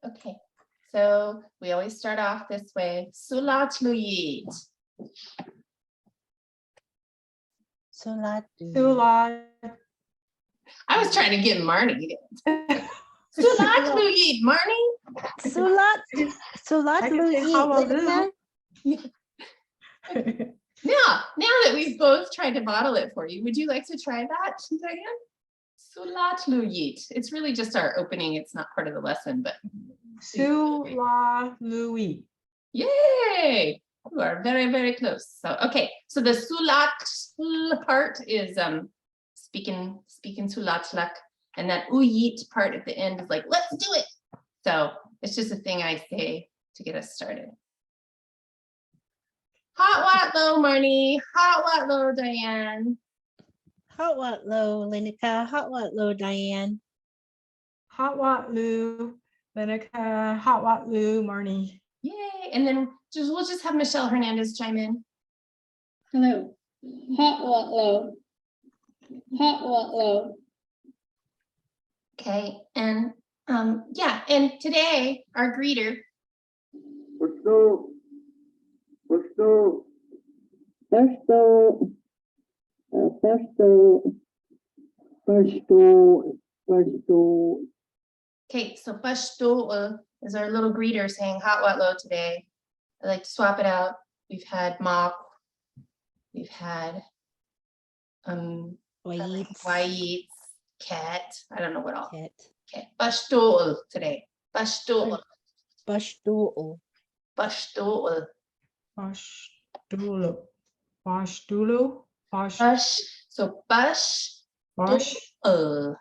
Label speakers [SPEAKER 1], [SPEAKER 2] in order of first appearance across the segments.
[SPEAKER 1] Okay, so we always start off this way. Soulatluk.
[SPEAKER 2] Soulatluk.
[SPEAKER 1] I was trying to get Marnie. Soulatluk, Marnie.
[SPEAKER 2] Soulatluk.
[SPEAKER 1] Now that we've both tried to model it for you, would you like to try that, Diane? Soulatluk. It's really just our opening. It's not part of the lesson, but
[SPEAKER 2] Soulatluk.
[SPEAKER 1] yay! You are very, very close. So okay, so the Soulat part is speaking Soulatluk, and that Wiyot part at the end is like, let's do it. So it's just a thing I say to get us started. Hot what low, Marnie. Hot what low, Diane.
[SPEAKER 3] Hot what low, Linica. Hot what low, Diane.
[SPEAKER 2] Hot what Lou, Linica. Hot what Lou, Marnie.
[SPEAKER 1] Yay! And then we'll just have Michelle Hernandez chime in.
[SPEAKER 4] Hello. Hot what low. Hot what low.
[SPEAKER 1] Okay, and yeah, and today our greeter. Okay, so Pashto is our little greeter saying hot what low today. I like to swap it out. We've had Mok, we've had Wiyot, Cat. I don't know what all. Okay, Pashto today. Pashto.
[SPEAKER 3] Pashto.
[SPEAKER 1] Pashto.
[SPEAKER 2] Pashtulo. Pashtulo.
[SPEAKER 1] Pash. So Pash.
[SPEAKER 2] Pashtulo.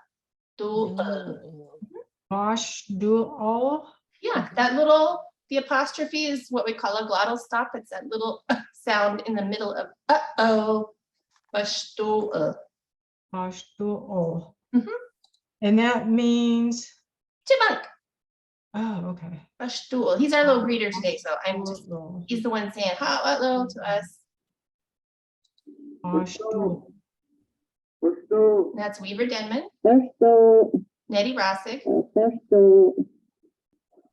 [SPEAKER 1] Yeah, that little, the apostrophe is what we call a glottal stop. It's that little sound in the middle of uh-oh. Pashto.
[SPEAKER 2] Pashtulo. And that means
[SPEAKER 1] Chipmunk.
[SPEAKER 2] oh, okay.
[SPEAKER 1] Pashto. He's our little greeter today, so he's the one saying hot what low to us.
[SPEAKER 2] Pashtulo.
[SPEAKER 1] That's Weaver Denman. Nettie Rossick.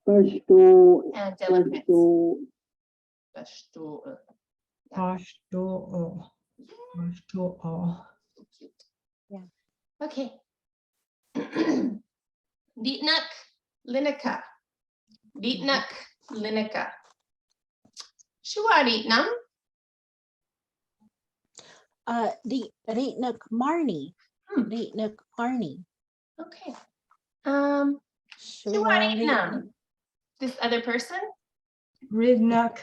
[SPEAKER 1] And Della Prince. Pashto.
[SPEAKER 2] Pashtulo. Pashtulo.
[SPEAKER 1] Cute.
[SPEAKER 3] Yeah.
[SPEAKER 1] Okay. Dietnuk Linica. Dietnuk Linica. Shua Dietnam.
[SPEAKER 3] Dietnuk Marnie. Dietnuk Marnie.
[SPEAKER 1] Okay. Shua Dietnam. This other person?
[SPEAKER 2] Ridnuk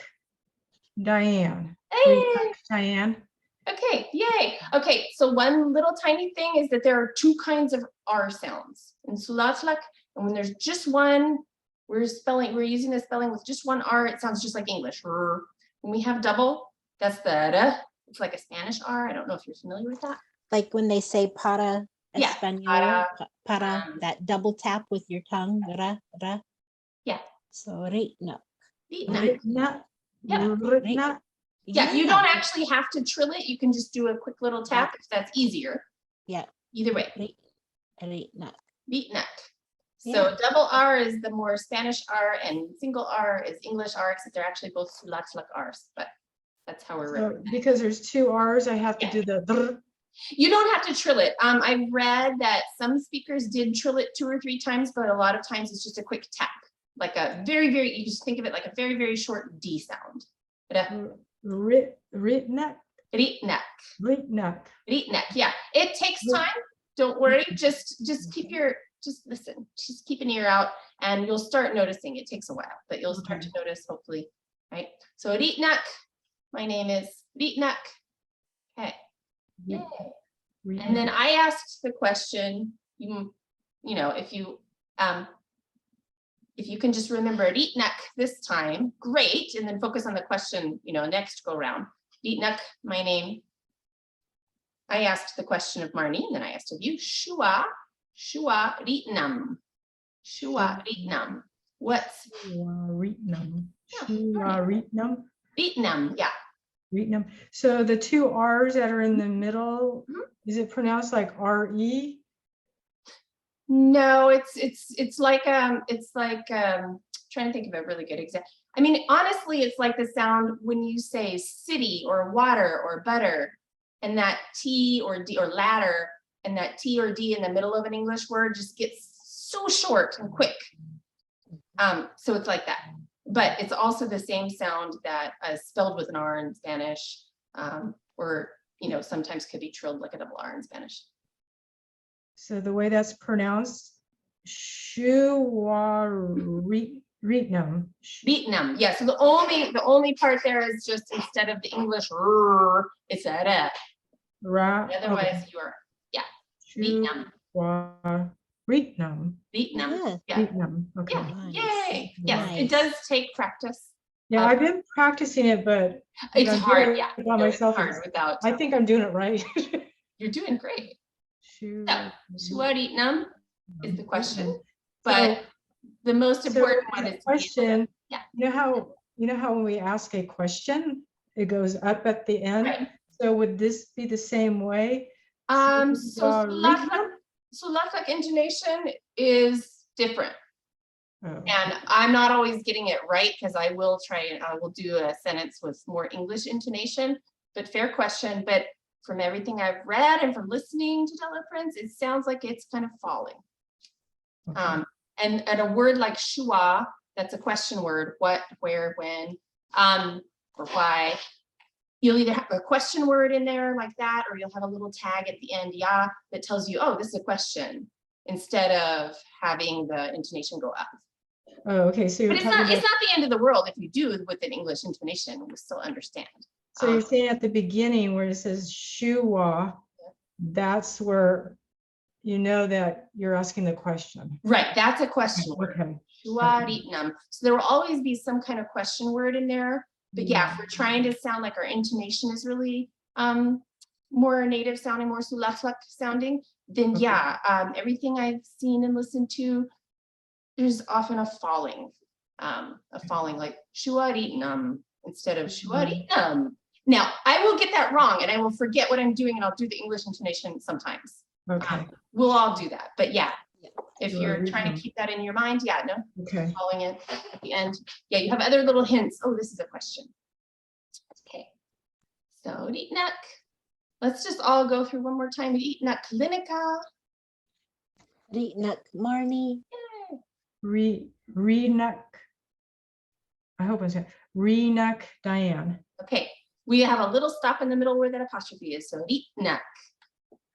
[SPEAKER 2] Diane.
[SPEAKER 1] Hey.
[SPEAKER 2] Ridnuk Diane.
[SPEAKER 1] Okay, yay. Okay, so one little tiny thing is that there are two kinds of R sounds in Soulatluk, and when there's just one, we're using the spelling with just one R, it sounds just like English. When we have double, that's the R. It's like a Spanish R. I don't know if you're familiar with that.
[SPEAKER 3] Like when they say para
[SPEAKER 1] Yeah,
[SPEAKER 3] Espanol, para, that double tap with your tongue. Ra, ra.
[SPEAKER 1] Yeah.
[SPEAKER 3] So Ritnuk.
[SPEAKER 2] Ridnuk.
[SPEAKER 1] Yeah.
[SPEAKER 2] Ridnuk.
[SPEAKER 1] Yeah, you don't actually have to trill it. You can just do a quick little tap if that's easier.
[SPEAKER 3] Yeah.
[SPEAKER 1] Either way.
[SPEAKER 3] Ritnuk.
[SPEAKER 1] Dietnuk. So
[SPEAKER 3] Yeah.
[SPEAKER 1] double R is the more Spanish R, and single R is English R, except they're actually both Soulatluk R's, but that's how we're
[SPEAKER 2] So because there's two R's, I have to do the drr.
[SPEAKER 1] You don't have to trill it. I read that some speakers did trill it 2 or 3 times, but a lot of times it's just a quick tap, like a very, you just think of it like a very, very short D sound.
[SPEAKER 2] Ridnuk.
[SPEAKER 1] Ritnuk.
[SPEAKER 2] Ridnuk.
[SPEAKER 1] Ritnuk. Yeah, it takes time. Don't worry. Just keep just listen. Just keep an ear out, and you'll start noticing. It takes a while, but you'll start to notice, hopefully, right? So Ritnuk. My name is Ritnuk. Okay. Yay. And then I asked the question. You know, if you can just remember Ritnuk this time, great, and then focus on the question, next go round. Ritnuk, my name. I asked the question of Marnie, and then I asked of you, Shua Ritnam. Shua Ritnam. What's
[SPEAKER 2] Ritnum.
[SPEAKER 1] Yeah.
[SPEAKER 2] Ritnum.
[SPEAKER 1] Ritnam? Yeah.
[SPEAKER 2] Ritnum. So the two R's that are in the middle, is it pronounced like R-E?
[SPEAKER 1] No, it's like trying to think of a really good example. I mean, honestly, it's like the sound when you say city or water or butter, and that T or D or ladder, and that T or D in the middle of an English word just gets so short and quick. So it's like that. But it's also the same sound that is spelled with an R in Spanish, or sometimes could be trilled like a double R in Spanish.
[SPEAKER 2] So the way that's pronounced, Shuwaritnam.
[SPEAKER 1] Vietnam, yeah. So the only part there is just instead of the English r, it's a r.
[SPEAKER 2] Right.
[SPEAKER 1] Otherwise, you're Vietnam.
[SPEAKER 2] Vietnam.
[SPEAKER 1] Vietnam.
[SPEAKER 3] Yeah.
[SPEAKER 1] Yeah.
[SPEAKER 2] Vietnam. Okay.
[SPEAKER 1] Yeah.
[SPEAKER 3] Nice.
[SPEAKER 1] Yay. Yes,
[SPEAKER 3] Nice.
[SPEAKER 1] it does take practice.
[SPEAKER 2] Yeah, I've been practicing it, but
[SPEAKER 1] It's
[SPEAKER 2] I'm
[SPEAKER 1] hard.
[SPEAKER 2] doing
[SPEAKER 1] Yeah.
[SPEAKER 2] it by
[SPEAKER 1] No, it's
[SPEAKER 2] myself.
[SPEAKER 1] hard without.
[SPEAKER 2] I think I'm doing it right.
[SPEAKER 1] You're doing great.
[SPEAKER 2] Shu-
[SPEAKER 1] So, Vietnam is the question,
[SPEAKER 2] So-
[SPEAKER 1] but the most important one
[SPEAKER 2] the
[SPEAKER 1] is to be able to-
[SPEAKER 2] question.
[SPEAKER 1] yeah.
[SPEAKER 2] You know how when we ask a question, it goes up at the end.
[SPEAKER 1] Right.
[SPEAKER 2] So would this be the same way?
[SPEAKER 1] So
[SPEAKER 2] Shuwaritnam?
[SPEAKER 1] Soulatluk intonation is different.
[SPEAKER 2] Oh,
[SPEAKER 1] And I'm not always getting it right because I will try and I will do a sentence with more English intonation, but fair question. But from everything I've read and from listening to Prince, it sounds like it's kind of falling.
[SPEAKER 2] okay.
[SPEAKER 1] And a word like shua, that's a question word, what, where, when, or why. You'll either have a question word in there like that, or you'll have a little tag at the end, yeah, that tells you, oh, this is a question, instead of having the intonation go up.
[SPEAKER 2] Oh, okay. So you're
[SPEAKER 1] But
[SPEAKER 2] talking
[SPEAKER 1] it's
[SPEAKER 2] about,
[SPEAKER 1] not the end of the world if you do with an English intonation, we still understand.
[SPEAKER 2] so you're saying at the beginning where it says Shuwa, that's where you know that you're asking the question.
[SPEAKER 1] Right, that's a question word.
[SPEAKER 2] Okay.
[SPEAKER 1] Shuaritnam. So there will always be some kind of question word in there. But yeah, if we're trying to sound like our intonation is really more native sounding, more Soulatluk sounding, then
[SPEAKER 2] Okay.
[SPEAKER 1] yeah, everything I've seen and listened to, there's often a falling like Shuaritnam instead of Shuaritnam. Now, I will get that wrong and I will forget what I'm doing and I'll do the English intonation sometimes.
[SPEAKER 2] Okay.
[SPEAKER 1] We'll all do that. But yeah, if you're trying to
[SPEAKER 2] Shuaritnam.
[SPEAKER 1] keep that in your mind, yeah, no,
[SPEAKER 2] Okay.
[SPEAKER 1] following it at the end. Yeah, you have other little hints. Oh, this is a question. Okay. So Ritnak. Let's just all go through one more time. Ritnak Klinika.
[SPEAKER 3] Ritnak Marnie.
[SPEAKER 2] Renak. I hope I'm saying Renak Diane.
[SPEAKER 1] Okay. We have a little stop in the middle where that apostrophe is. So Ritnak.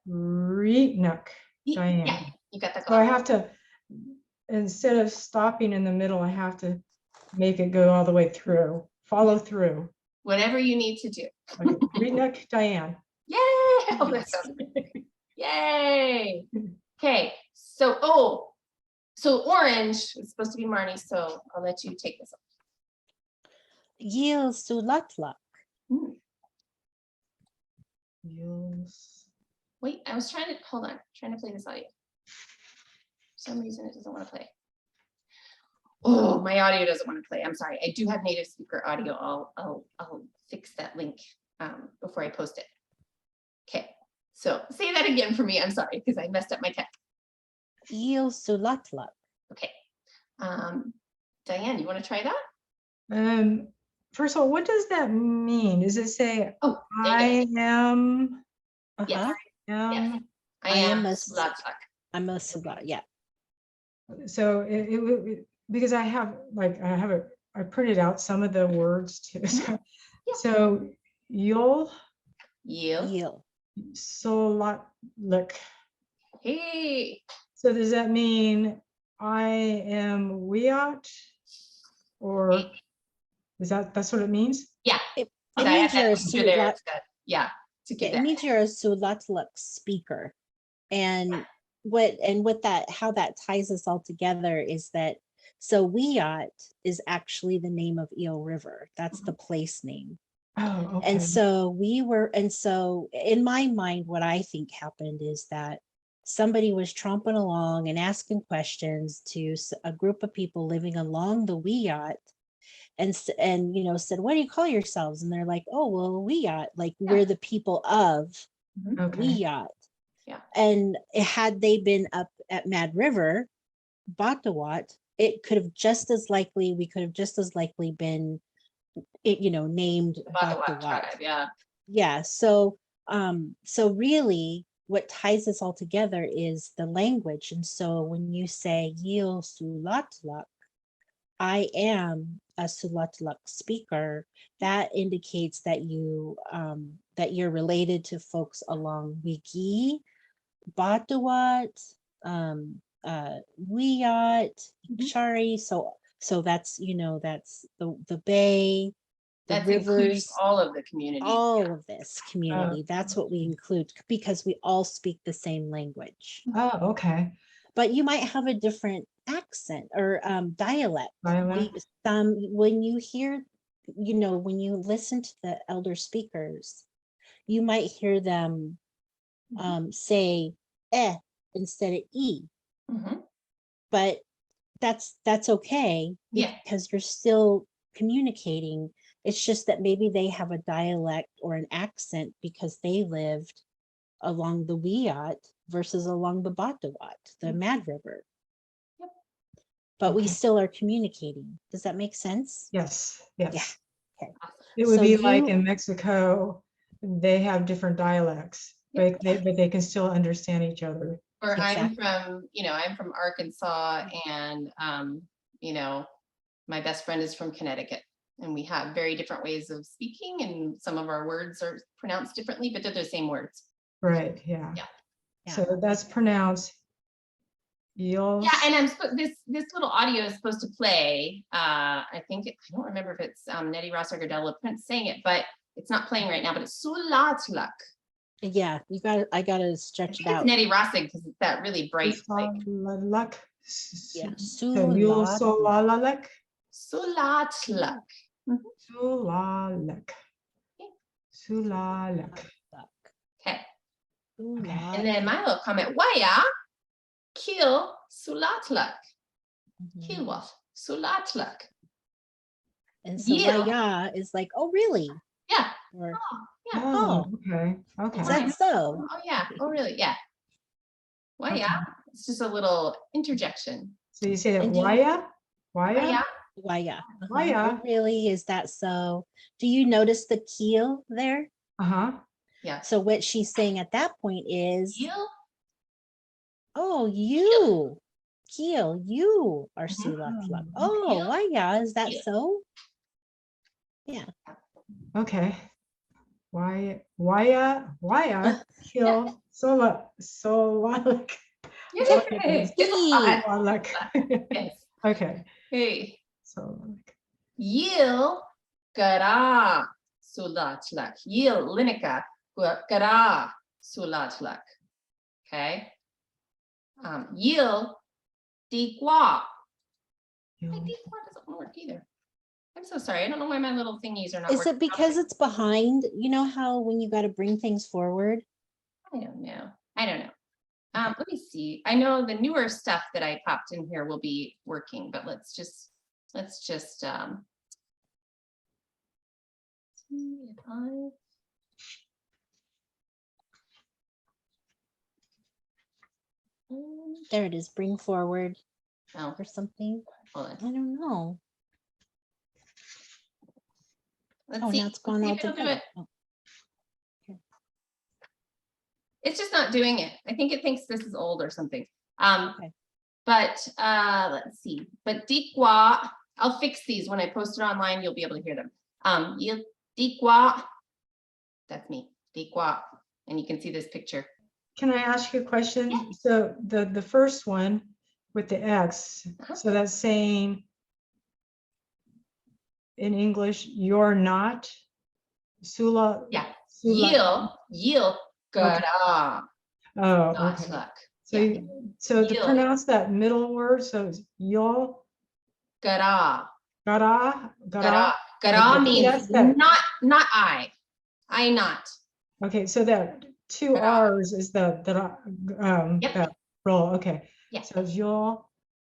[SPEAKER 2] Renak Diane.
[SPEAKER 1] Yeah, you got that.
[SPEAKER 2] So I have to, instead of stopping in the middle, I have to make it go all the way through, follow through.
[SPEAKER 1] Whatever you need to do.
[SPEAKER 2] Okay. Renak Diane.
[SPEAKER 1] Yay! Oh, that sounds good. Yay! Okay, so orange is supposed to be Marnie, so I'll let you take this
[SPEAKER 3] Yil Soulatluk.
[SPEAKER 1] one.
[SPEAKER 2] Yes.
[SPEAKER 1] Wait, I was trying to play this audio. For some reason it doesn't want to play. Oh, my audio doesn't want to play. I'm sorry. I do have native speaker audio. I'll fix that link before I post it. Okay, so say that again for me. I'm sorry because I messed up my tech.
[SPEAKER 3] Yil Soulatluk.
[SPEAKER 1] Okay, Diane, you want to try that?
[SPEAKER 2] First of all, what does that mean? Does it say
[SPEAKER 1] Oh, there you
[SPEAKER 2] I am?
[SPEAKER 1] Yes.
[SPEAKER 2] am?
[SPEAKER 1] I am
[SPEAKER 3] a
[SPEAKER 1] Soulatluk.
[SPEAKER 3] I'm a Soulat. Yeah.
[SPEAKER 2] So because I printed out some of the words too. So you'll
[SPEAKER 1] Yield.
[SPEAKER 3] Yil.
[SPEAKER 2] Soulatluk.
[SPEAKER 1] Hey.
[SPEAKER 2] So does that mean I am Wiyot? Or is that's what it means?
[SPEAKER 1] Yeah.
[SPEAKER 3] It
[SPEAKER 1] I
[SPEAKER 3] means
[SPEAKER 1] had
[SPEAKER 3] you're a
[SPEAKER 1] that picture there.
[SPEAKER 3] Soulat.
[SPEAKER 1] It's got- Yeah. To get
[SPEAKER 3] It
[SPEAKER 1] that.
[SPEAKER 3] means you're a Soulatluk speaker. And how that ties us all together is that, so Wiyot is actually the name of Eel River. That's the place name.
[SPEAKER 2] Oh, okay.
[SPEAKER 3] And so in my mind, what I think happened is that somebody was tromping along and asking questions to a group of people living along the Wiyot, and said, what do you call yourselves? And they're like, oh, well, Wiyot, like we're the people of
[SPEAKER 2] Okay.
[SPEAKER 3] Wiyot.
[SPEAKER 1] Yeah.
[SPEAKER 3] And had they been up at Mad River, Batawat, it could have just as likely, we could have just as likely been, named
[SPEAKER 1] About the Wiyot
[SPEAKER 3] Batawat.
[SPEAKER 1] tribe, yeah.
[SPEAKER 3] Yeah, so really what ties this all together is the language. And so when you say Yil Soulatluk, I am a Soulatluk speaker, that indicates that that you're related to folks along Wiki, Batawat, Wiyot, Shari. So that's, that's the bay, the
[SPEAKER 1] That's including
[SPEAKER 3] rivers,
[SPEAKER 1] all of the communities.
[SPEAKER 3] all of this community. That's what we include because we all speak the same language.
[SPEAKER 2] Oh, okay.
[SPEAKER 3] But you might have a different accent or dialect.
[SPEAKER 2] Dialect.
[SPEAKER 3] When you hear, when you listen to the elder speakers, you might hear them say eh instead of e.
[SPEAKER 1] Mhm.
[SPEAKER 3] But that's okay
[SPEAKER 1] Yeah.
[SPEAKER 3] because you're still communicating. It's just that maybe they have a dialect or an accent because they lived along the Wiyot versus along the Batawat, the Mad River.
[SPEAKER 1] Yep.
[SPEAKER 3] But we
[SPEAKER 2] Okay.
[SPEAKER 3] still are communicating. Does that make sense?
[SPEAKER 2] Yes, yes.
[SPEAKER 3] Yeah. Okay.
[SPEAKER 2] It would
[SPEAKER 3] So
[SPEAKER 2] be like
[SPEAKER 3] you-
[SPEAKER 2] in Mexico, they have different dialects, but they can still understand each other.
[SPEAKER 1] Or
[SPEAKER 3] Exactly.
[SPEAKER 1] I'm from Arkansas, and my best friend is from Connecticut, and we have very different ways of speaking, and some of our words are pronounced differently, but they're the same words.
[SPEAKER 2] Right, yeah.
[SPEAKER 3] Yeah.
[SPEAKER 2] So that's pronounced Yils.
[SPEAKER 1] Yeah, and this little audio is supposed to play. I don't remember if it's Nettie Ross or Gardella Prince saying it, but it's not playing right now. But it's Soulatluk.
[SPEAKER 3] Yeah, I gotta stretch it
[SPEAKER 1] It's
[SPEAKER 3] out.
[SPEAKER 1] Nettie Rossing because it's that really bright, like
[SPEAKER 2] Soulatluk.
[SPEAKER 3] Yeah.
[SPEAKER 2] So Yul Soulatluk.
[SPEAKER 1] Soulatluk.
[SPEAKER 2] Soulatluk. Soulatluk.
[SPEAKER 1] Okay.
[SPEAKER 2] Okay.
[SPEAKER 1] And then my little comment, Waya, kill Soulatluk. Kill what? Soulatluk.
[SPEAKER 3] And so
[SPEAKER 1] Yeah.
[SPEAKER 3] Waya is like, oh really?
[SPEAKER 1] Yeah.
[SPEAKER 3] Or
[SPEAKER 1] Yeah.
[SPEAKER 2] Oh, okay, okay.
[SPEAKER 3] is that so?
[SPEAKER 1] Oh yeah. Oh really? Yeah. Waya.
[SPEAKER 2] Okay.
[SPEAKER 1] It's just a little interjection.
[SPEAKER 2] So you say that
[SPEAKER 3] And do you-
[SPEAKER 2] Waya? Waya?
[SPEAKER 1] Waya.
[SPEAKER 3] Waya.
[SPEAKER 2] Waya.
[SPEAKER 3] Oh, really? Is that so? Do you notice the keel there?
[SPEAKER 2] Uh-huh.
[SPEAKER 1] Yeah.
[SPEAKER 3] So what she's saying at that point is,
[SPEAKER 1] Kill.
[SPEAKER 3] oh, you, Keel, you are
[SPEAKER 1] Mhm.
[SPEAKER 3] Soulatluk.
[SPEAKER 2] Oh,
[SPEAKER 3] Oh, Waya, is that
[SPEAKER 1] Keel.
[SPEAKER 3] so? Yeah.
[SPEAKER 2] Okay. Waya, kill Soulatluk.
[SPEAKER 1] Yay.
[SPEAKER 3] Yay.
[SPEAKER 2] Soulatluk.
[SPEAKER 1] Yes.
[SPEAKER 2] Okay.
[SPEAKER 1] Hey.
[SPEAKER 2] Soulatluk.
[SPEAKER 1] Yil gara Soulatluk. Yil linika gara Soulatluk. Okay. Yil dikwa. My dikwa doesn't work either. I'm so sorry. I don't know why my little thingies are not
[SPEAKER 3] Is
[SPEAKER 1] working.
[SPEAKER 3] it because it's behind? You know how when you got to bring things forward?
[SPEAKER 1] I don't know. Let me see. I know the newer stuff that I popped in here will be working, but let's just see if I
[SPEAKER 3] There it is, bring forward
[SPEAKER 1] oh,
[SPEAKER 3] or something.
[SPEAKER 1] hold
[SPEAKER 3] I
[SPEAKER 1] on.
[SPEAKER 3] don't know.
[SPEAKER 1] Let's
[SPEAKER 3] Oh,
[SPEAKER 1] see.
[SPEAKER 3] now it's gone
[SPEAKER 1] Let's see
[SPEAKER 3] all
[SPEAKER 1] if it'll do
[SPEAKER 3] together.
[SPEAKER 1] it.
[SPEAKER 3] Oh,
[SPEAKER 1] It's just not doing it. I think it thinks this is old or something.
[SPEAKER 3] Okay.
[SPEAKER 1] But let's see. But dikwa, I'll fix these when I post it online. You'll be able to hear them. Dikwa, that's me. Dikwa, and you can see this picture.
[SPEAKER 2] Can I ask you a question? So the first one with the X, so that's saying in English, you're not Sula.
[SPEAKER 1] Yeah.
[SPEAKER 2] Sula.
[SPEAKER 1] Yil, gara.
[SPEAKER 2] Oh,
[SPEAKER 1] Not
[SPEAKER 2] okay.
[SPEAKER 1] luck.
[SPEAKER 2] So
[SPEAKER 1] Yeah.
[SPEAKER 2] so to
[SPEAKER 1] Yil.
[SPEAKER 2] pronounce that middle word, so it's yo,
[SPEAKER 1] Gara.
[SPEAKER 2] gara,
[SPEAKER 1] Gara.
[SPEAKER 2] gara.
[SPEAKER 1] Gara
[SPEAKER 2] Okay,
[SPEAKER 1] means
[SPEAKER 2] that's that.
[SPEAKER 1] not I. I not.
[SPEAKER 2] Okay, so that two
[SPEAKER 1] Gara.
[SPEAKER 2] R's is the
[SPEAKER 1] Yep.
[SPEAKER 2] that roll. Okay.
[SPEAKER 1] Yeah.
[SPEAKER 2] So it's yo,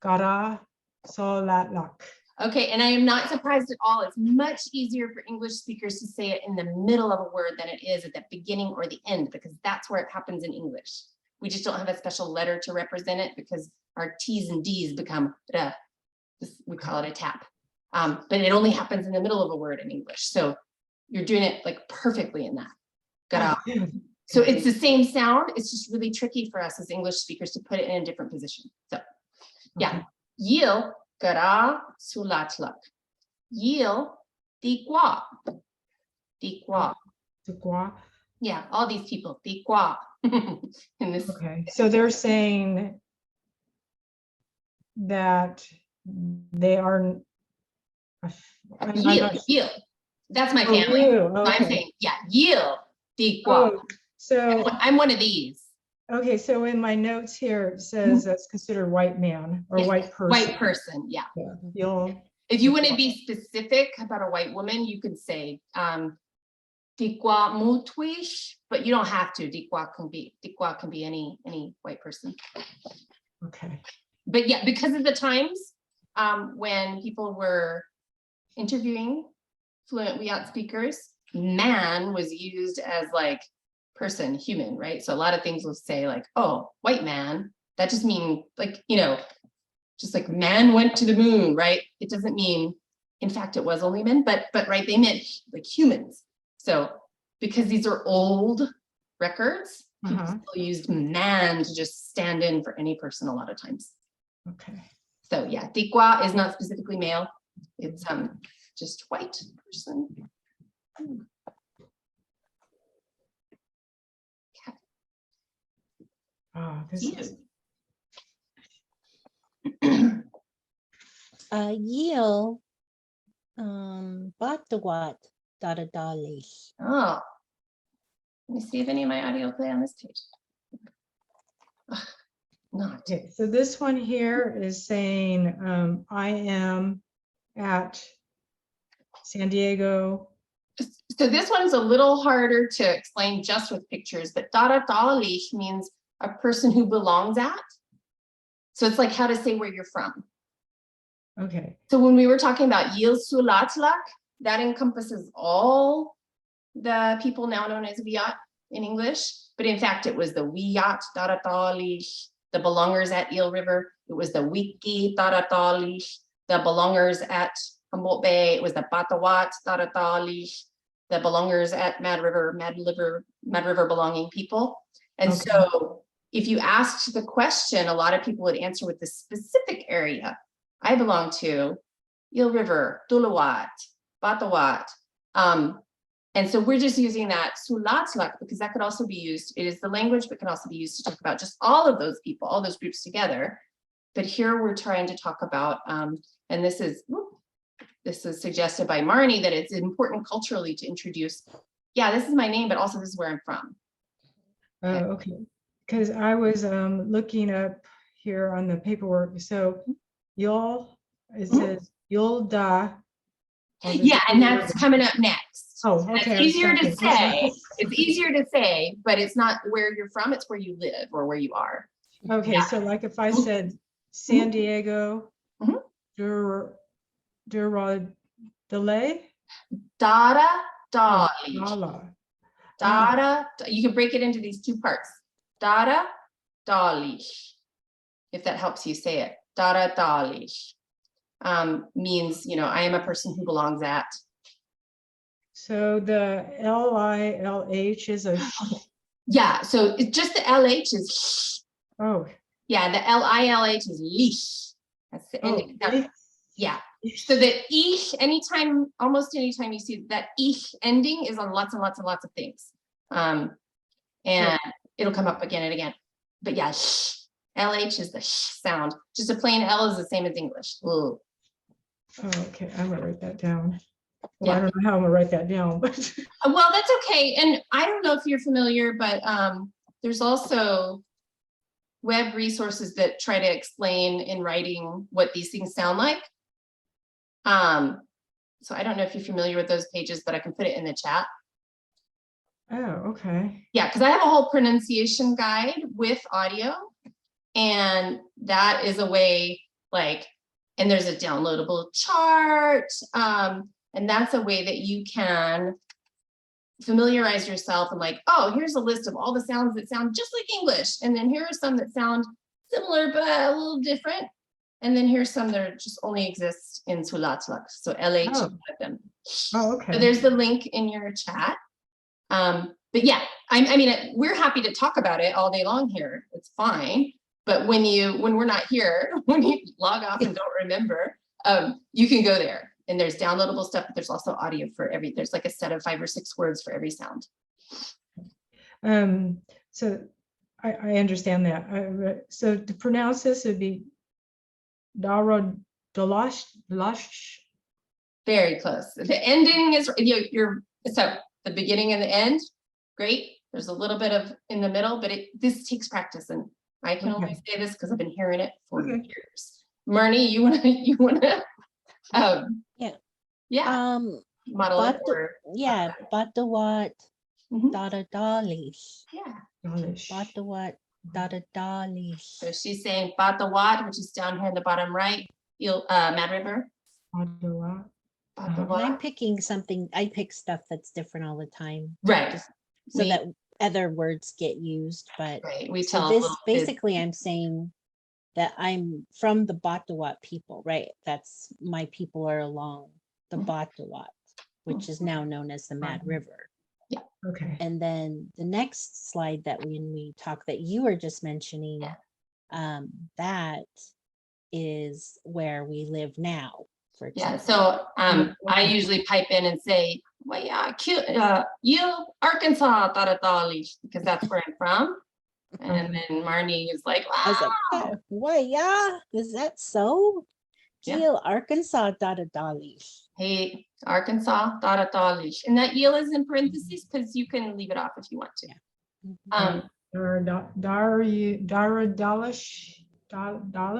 [SPEAKER 2] gara, Soulatluk.
[SPEAKER 1] Okay, and I am not surprised at all. It's much easier for English speakers to say it in the middle of a word than it is at the beginning or the end, because that's where it happens in English. We just don't have a special letter to represent it because our T's and D's become da. We call it a tap. But it only happens in the middle of a word in English. So you're doing it like perfectly in that. Gara. So it's the same sound. It's just really tricky for us as English speakers to put it in a different position. So yeah. Yil gara Soulatluk. Yil dikwa. Dikwa.
[SPEAKER 2] Dikwa.
[SPEAKER 1] Yeah, all these people. Dikwa. In this.
[SPEAKER 2] Okay, so they're saying that they are. I'm not sure.
[SPEAKER 1] Yil. That's my
[SPEAKER 2] Oh,
[SPEAKER 1] family.
[SPEAKER 2] you,
[SPEAKER 1] So I'm
[SPEAKER 2] okay.
[SPEAKER 1] saying, yeah, Yil dikwa.
[SPEAKER 2] Oh, so,
[SPEAKER 1] I'm one of these.
[SPEAKER 2] okay, so in my notes here, it says that's considered white man or
[SPEAKER 1] Yes,
[SPEAKER 2] white person.
[SPEAKER 1] White person, yeah.
[SPEAKER 2] Yeah, you'll,
[SPEAKER 1] If you want to be specific about a white woman, you could say dikwa mutwish, but you don't have to. Dikwa can be any white person.
[SPEAKER 2] okay.
[SPEAKER 1] But yeah, because of the times when people were interviewing fluent Wiyot speakers, man was used as like person, human, right? So a lot of things will say like, oh, white man. That just mean like, you know, just like man went to the moon, right? It doesn't mean, in fact, it was only men, but right, they meant like humans. So because these are old records, people still used man to just stand in for any person a lot of times.
[SPEAKER 2] Okay.
[SPEAKER 1] So yeah, dikwa is not specifically male. It's just white person. Okay.
[SPEAKER 2] Oh, this is,
[SPEAKER 3] Yil batawat daradali.
[SPEAKER 1] Oh, let me see if any of my audio play on this page. Ugh, not.
[SPEAKER 2] okay, so this one here is saying, I am at San Diego.
[SPEAKER 1] So this one's a little harder to explain just with pictures, but daradali means a person who belongs at. So it's like how to say where you're from.
[SPEAKER 2] Okay.
[SPEAKER 1] So when we were talking about Yil Soulatluk, that encompasses all the people now known as Wiyot in English, but in fact it was the Wiyot Daratali, the belongers at Eel River. It was the Wiki Daratali, the belongers at Humboldt Bay. It was the Batawat Daratali, the belongers at Mad River belonging people. And so if you asked the question, a lot of people would answer with the specific area. I belong to Eel River, Dulawat, Batawat. And so we're just using that Soulatluk because that could also be used. It is the language, but can also be used to talk about just all of those people, all those groups together. But here we're trying to talk about, and this is suggested by Marnie, that it's important culturally to introduce, yeah, this is my name, but also this is where I'm from.
[SPEAKER 2] Okay. Because I was looking up here on the paperwork. So you'll, it says you'll die.
[SPEAKER 1] Yeah, and that's coming up next.
[SPEAKER 2] Oh, okay.
[SPEAKER 1] It's easier to say. It's easier to say, but it's not where you're from. It's where you live or where you are.
[SPEAKER 2] Okay,
[SPEAKER 1] Yeah.
[SPEAKER 2] so like if I said San Diego, Dura delay,
[SPEAKER 1] Dada Dali.
[SPEAKER 2] Dala.
[SPEAKER 1] Dada. You can break it into these two parts. Dada Dali. If that helps you say it. Dada Dali. Means, you know, I am a person who belongs at.
[SPEAKER 2] So the LILH is a
[SPEAKER 1] Yeah, so it's just the LH is sh.
[SPEAKER 2] oh.
[SPEAKER 1] Yeah, the LILH is leash. That's the ending. Yeah. So the ish, almost anytime you see that ish ending is on lots and lots and lots of things. And it'll come up again and again. But yeah, sh. LH is the sh sound. Just a plain L is the same as English. Ooh.
[SPEAKER 2] Oh, okay, I'm gonna write that down. Well,
[SPEAKER 1] Yeah.
[SPEAKER 2] I don't know how I'm gonna write that down, but
[SPEAKER 1] Well, that's okay. And I don't know if you're familiar, but there's also web resources that try to explain in writing what these things sound like. So I don't know if you're familiar with those pages, but I can put it in the chat.
[SPEAKER 2] oh, okay.
[SPEAKER 1] Yeah, because I have a whole pronunciation guide with audio, and that is a way like, and there's a downloadable chart, and that's a way that you can familiarize yourself and like, oh, here's a list of all the sounds that sound just like English. And then here are some that sound similar, but a little different. And then here's some that just only exist in Soulatluk. So LH is one of them.
[SPEAKER 2] Oh, okay.
[SPEAKER 1] So there's the link in your chat. But yeah, I mean, we're happy to talk about it all day long here. It's fine. But when we're not here, when you log off and don't remember, you can go there and there's downloadable stuff. But there's also audio for there's like a set of 5 or 6 words for every sound.
[SPEAKER 2] So I understand that. So to pronounce this would be Dara Dalash.
[SPEAKER 1] Very close. The ending is so the beginning and the end, great. There's a little bit of in the middle, but this takes practice, and I can only say this because I've been hearing it for years. Marnie, you wanna model it or
[SPEAKER 3] Batawat Dada Dalish.
[SPEAKER 2] Dalish.
[SPEAKER 3] Batawat Dada Dalish.
[SPEAKER 1] So she's saying Batawat, which is down here in the bottom right, Mad River.
[SPEAKER 2] Batawat.
[SPEAKER 3] And I'm picking something, I pick stuff that's different all the time.
[SPEAKER 1] Right.
[SPEAKER 3] Just so that other words get used, but
[SPEAKER 1] we
[SPEAKER 3] so
[SPEAKER 1] tell
[SPEAKER 3] this basically I'm saying that I'm from the Batawat people, right? That's my people are along the Batawat, which is now known as the Mad River.
[SPEAKER 1] Yeah.
[SPEAKER 2] Okay.
[SPEAKER 3] And then the next slide that when we talk that you were just mentioning, that is where we live now. For example.
[SPEAKER 1] So I usually pipe in and say, well, yeah, cute, you Arkansas, because that's where I'm from. And then Marnie is like, wow.
[SPEAKER 3] I was like, why, yeah, is that so? Gil, Arkansas, Dalish.
[SPEAKER 1] Hey, Arkansas, and that Yale is in parentheses because you can leave it off if you want to.
[SPEAKER 2] Dara Dalish.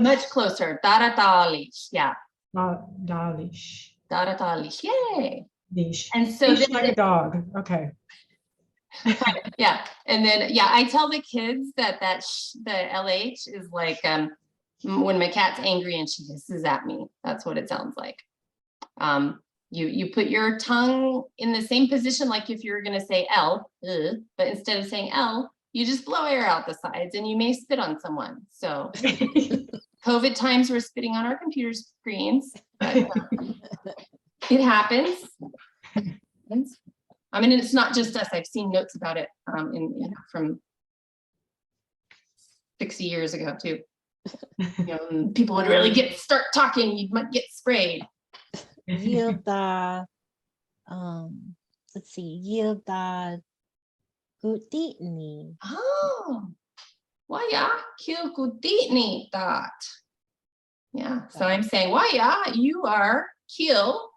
[SPEAKER 1] Much closer, Dalish, yeah.
[SPEAKER 2] Dalish.
[SPEAKER 1] Dalish, yay.
[SPEAKER 2] Dish.
[SPEAKER 1] And so
[SPEAKER 2] Dish like a dog. Okay.
[SPEAKER 1] Yeah, and then I tell the kids that the LH is like when my cat's angry and she hisses at me. That's what it sounds like. You put your tongue in the same position like if you're gonna say L, but instead of saying L, you just blow air out the sides and you may spit on someone. So COVID times we're spitting on our computer screens. But, it happens. I mean, it's not just us. I've seen notes about it from 60 years ago too. People would really start talking, you might get sprayed.
[SPEAKER 3] Yilda, let's see, Yilda Gutitni.
[SPEAKER 1] Oh, waya kil gutitni that. Yeah, so I'm saying, waya, you are kil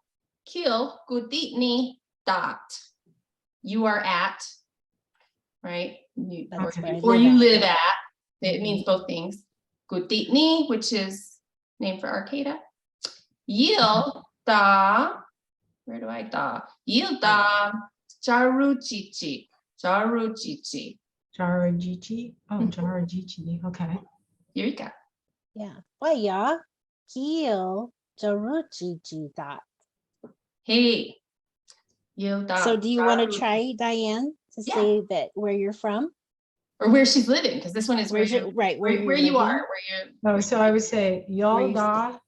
[SPEAKER 1] gutitni that. You are at, right? Or you live at. It means both things. Gutitni, which is named for Arcata. Yil da, where do I da? Yil da Jarujichi. Jarujichi.
[SPEAKER 2] Jarajichi. Oh, Jarajichi. Okay.
[SPEAKER 1] Eureka.
[SPEAKER 3] Yeah. Waya Gil Jarujichi dot.
[SPEAKER 1] Hey. Yilda.
[SPEAKER 3] So do you want to try, Diane, to say that where you're from?
[SPEAKER 1] Or where she's living, because this one is where you are.
[SPEAKER 2] Oh, so I would say Yalda,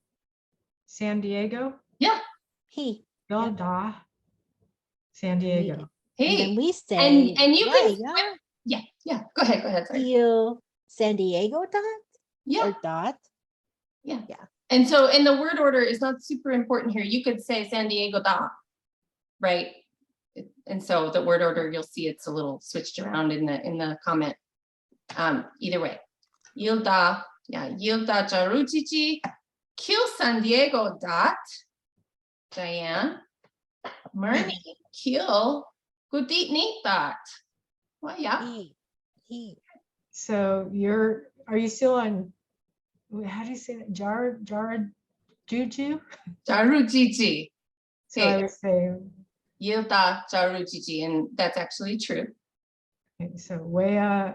[SPEAKER 2] San Diego.
[SPEAKER 1] Yeah.
[SPEAKER 3] Hey.
[SPEAKER 2] Yalda, San Diego.
[SPEAKER 1] Hey.
[SPEAKER 3] And then we say
[SPEAKER 1] and you can Go ahead. Sorry.
[SPEAKER 3] You San Diego dot?
[SPEAKER 1] Yeah.
[SPEAKER 3] Or dot?
[SPEAKER 1] Yeah. And so in the word order is not super important here. You could say San Diego dot. Right. And so the word order, you'll see it's a little switched around in the comment. Either way. Yilda Jarujichi, Kil San Diego dot. Diane. Marnie, Kil Gutitni dot. Well, yeah.
[SPEAKER 2] So are you still on, how do you say that? Juju?
[SPEAKER 1] Jarujichi.
[SPEAKER 2] So I would say
[SPEAKER 1] Yilda Jarujichi, and that's actually true.
[SPEAKER 2] Okay, so Wea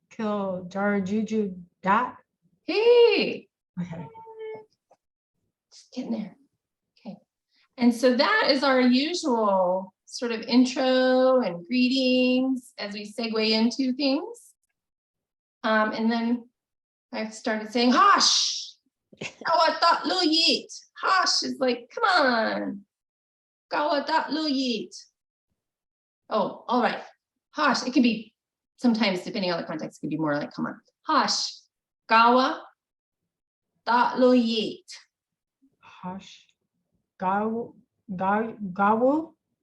[SPEAKER 2] Kil Jarajuju dot.
[SPEAKER 1] Hey.
[SPEAKER 2] Okay.
[SPEAKER 1] Just getting there. Okay. And so that is our usual sort of intro and greetings as we segue into things. And then I've started saying, Hosh, Kawatat Louwi. Hosh is like, come on. Kawatat Louwi. Oh, all right. Hosh, it could be sometimes, depending on the context, it could be more like, come on. Hosh, Kawatat Louwi.
[SPEAKER 2] Hosh. Gawu.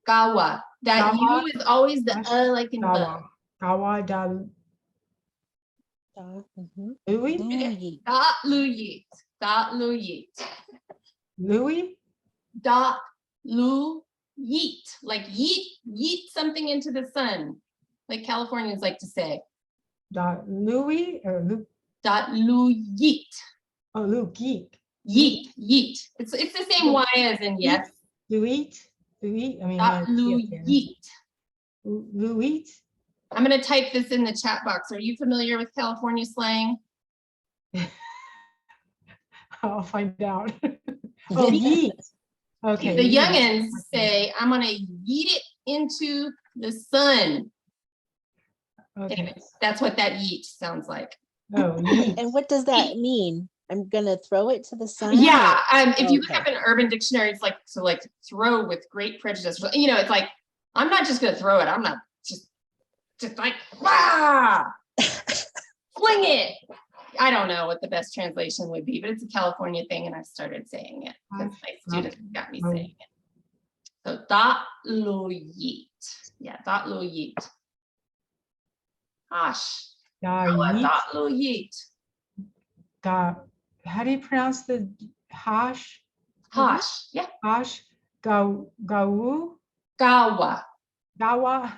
[SPEAKER 1] Gawa. That
[SPEAKER 2] Gawa.
[SPEAKER 1] U is always the
[SPEAKER 2] Hosh.
[SPEAKER 1] like in the.
[SPEAKER 2] Gawa. Gawa da
[SPEAKER 3] Mhm.
[SPEAKER 2] Louwi.
[SPEAKER 3] Louwi.
[SPEAKER 1] Dot Louwi. Dot Louwi.
[SPEAKER 2] Louwi.
[SPEAKER 1] Dot Louwi. Like yeet something into the sun. Like Californians like to say.
[SPEAKER 2] Da Louwi or Lu.
[SPEAKER 1] Dot Louwi.
[SPEAKER 2] Oh, Louwi.
[SPEAKER 1] Yeet. It's the same Y as in yes.
[SPEAKER 2] Louwi. Louwi. I mean,
[SPEAKER 1] Dot Louwi.
[SPEAKER 2] Louwi.
[SPEAKER 1] I'm gonna type this in the chat box. Are you familiar with California slang?
[SPEAKER 2] I'll find out. Oh, yeet. Okay.
[SPEAKER 1] The
[SPEAKER 2] yeet.
[SPEAKER 1] youngins say, I'm gonna yeet it into the sun.
[SPEAKER 2] Okay.
[SPEAKER 1] Anyways, that's what that yeet sounds like.
[SPEAKER 2] Oh, yeet.
[SPEAKER 3] And what does that mean? I'm gonna throw it to the sun?
[SPEAKER 1] Yeah, if you look
[SPEAKER 3] Okay.
[SPEAKER 1] up in Urban Dictionary, it's like to like throw with great prejudice. You know, it's like, I'm not just gonna throw it. I'm not just like, wow, fling it. I don't know what the best translation would be, but it's a California thing, and I've started saying it because my students got me saying it. So dot lo yeet. Yeah, dot lo yeet. Gosh.
[SPEAKER 2] Da yeet.
[SPEAKER 1] Dot lo yeet.
[SPEAKER 2] Da. How do you pronounce the hash?
[SPEAKER 1] Hosh. Yeah.
[SPEAKER 2] Hash. Gawu.
[SPEAKER 1] Gawa.
[SPEAKER 2] Gawa.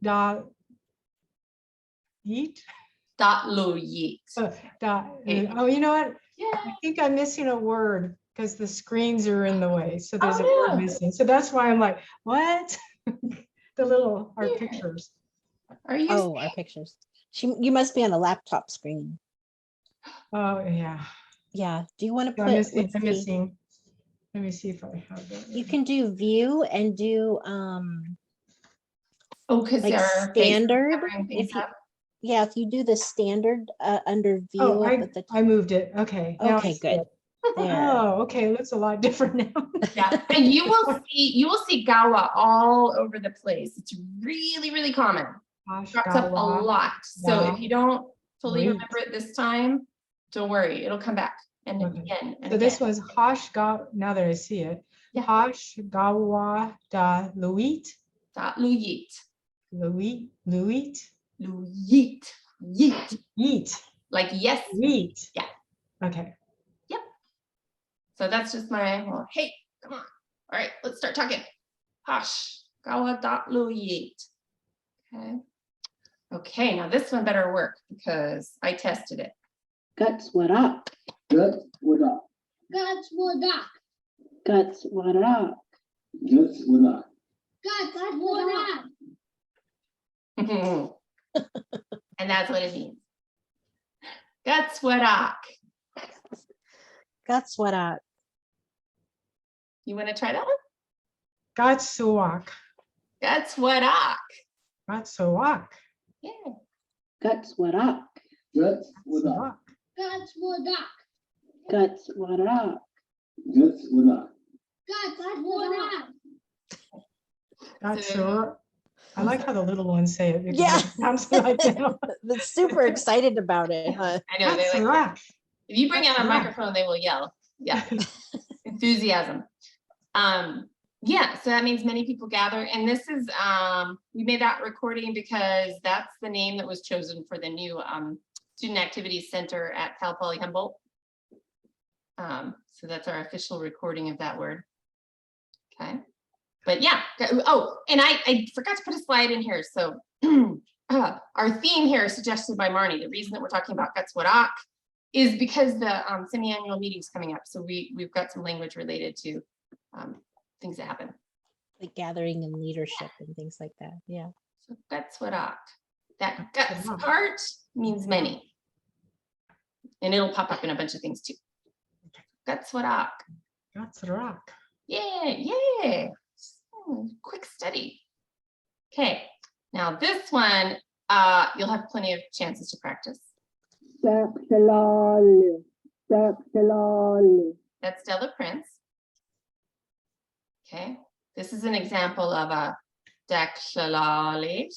[SPEAKER 2] Da. Yeet.
[SPEAKER 1] Dot lo yeet.
[SPEAKER 2] Da.
[SPEAKER 1] Okay.
[SPEAKER 2] Oh, you know what?
[SPEAKER 1] Yeah.
[SPEAKER 2] I think I'm missing a word because the screens are in the way. So there's a
[SPEAKER 1] Oh,
[SPEAKER 2] word
[SPEAKER 1] yeah.
[SPEAKER 2] missing. So that's why I'm like, what? Our
[SPEAKER 1] Yeah.
[SPEAKER 2] pictures.
[SPEAKER 1] Are you?
[SPEAKER 3] Oh, our pictures. You must be on a laptop screen.
[SPEAKER 2] Oh, yeah.
[SPEAKER 3] Yeah. Do you want to
[SPEAKER 2] So
[SPEAKER 3] put?
[SPEAKER 2] I'm missing.
[SPEAKER 3] let's
[SPEAKER 2] I'm
[SPEAKER 3] see.
[SPEAKER 2] missing. Let me see if I have that.
[SPEAKER 3] You can do view and do
[SPEAKER 1] Oh, because
[SPEAKER 3] like
[SPEAKER 1] our
[SPEAKER 3] standard.
[SPEAKER 1] If you,
[SPEAKER 3] Yeah, if you do the standard under view
[SPEAKER 2] Oh,
[SPEAKER 3] up at the
[SPEAKER 2] I moved it. Okay. Now I
[SPEAKER 3] Okay,
[SPEAKER 2] see
[SPEAKER 3] good.
[SPEAKER 2] it.
[SPEAKER 3] there.
[SPEAKER 2] Oh, okay. It looks a lot different now.
[SPEAKER 1] yeah, and you will see gawa all over the place. It's really, really common.
[SPEAKER 2] Gosh,
[SPEAKER 1] Drops up a
[SPEAKER 2] gawa.
[SPEAKER 1] lot. So
[SPEAKER 2] Yeah.
[SPEAKER 1] if you don't fully
[SPEAKER 2] Wait.
[SPEAKER 1] remember it this time, don't worry, it'll come back and
[SPEAKER 2] Okay.
[SPEAKER 1] again and
[SPEAKER 2] So this
[SPEAKER 1] again.
[SPEAKER 2] was hash ga. Now that I see it,
[SPEAKER 1] Yeah.
[SPEAKER 2] hash gawa da luit,
[SPEAKER 1] Dot luyit.
[SPEAKER 2] luit,
[SPEAKER 1] Luyit. Yeet.
[SPEAKER 2] yeet,
[SPEAKER 1] Like yes.
[SPEAKER 2] yeet.
[SPEAKER 1] Yeah.
[SPEAKER 2] Okay.
[SPEAKER 1] So that's just my, well, hey, come on. All right, let's start talking. Hash, gawa dot luyit. Okay. Okay, now this one better work because I tested it.
[SPEAKER 4] Guts, what up?
[SPEAKER 5] Guts, what up?
[SPEAKER 4] Guts, what up? Guts, what up?
[SPEAKER 5] Guts, what up?
[SPEAKER 4] Guts, what up?
[SPEAKER 1] And that's what it means. Guts what up.
[SPEAKER 3] That's what I.
[SPEAKER 1] You want to try that one?
[SPEAKER 2] Gatsuak.
[SPEAKER 1] Guts what up.
[SPEAKER 2] Gatsuak.
[SPEAKER 1] Yeah.
[SPEAKER 4] Guts, what up?
[SPEAKER 5] Guts, what up?
[SPEAKER 4] Guts, what up? Guts, what up?
[SPEAKER 5] Guts, what up?
[SPEAKER 4] Guts, what up?
[SPEAKER 2] Gatsuak. I like how the little ones say it. because
[SPEAKER 3] Yeah.
[SPEAKER 2] it sounds like them.
[SPEAKER 3] They're super excited about it, huh?
[SPEAKER 1] I know they like.
[SPEAKER 2] Gatsuak.
[SPEAKER 1] If you bring out a
[SPEAKER 2] That's right.
[SPEAKER 1] microphone, they will yell. Yeah. Enthusiasm. Yeah, so that means many people gather. And this is we made that recording because that's the name that was chosen for the new Student Activities Center at Cal Poly Humboldt. So that's our official recording of that word. Okay. But yeah. Oh, and I forgot to put a slide in here. So our theme here is suggested by Marnie. The reason that we're talking about Guts Wadak is because the semi-annual meeting's coming up. So we've got some language related to things that happen.
[SPEAKER 3] Like gathering and leadership and things like that. Yeah.
[SPEAKER 1] So Guts Wadak. That guts
[SPEAKER 2] Wadak.
[SPEAKER 1] part means many. And it'll pop up in a bunch of things too. Guts Wadak.
[SPEAKER 2] Gatsuak.
[SPEAKER 1] Yeah, yeah. Quick study. Okay, now this one, you'll have plenty of chances to practice.
[SPEAKER 4] Dakshilali. Dakshilali.
[SPEAKER 1] That's Stella Prince. Okay, this is an example of a dakshilali.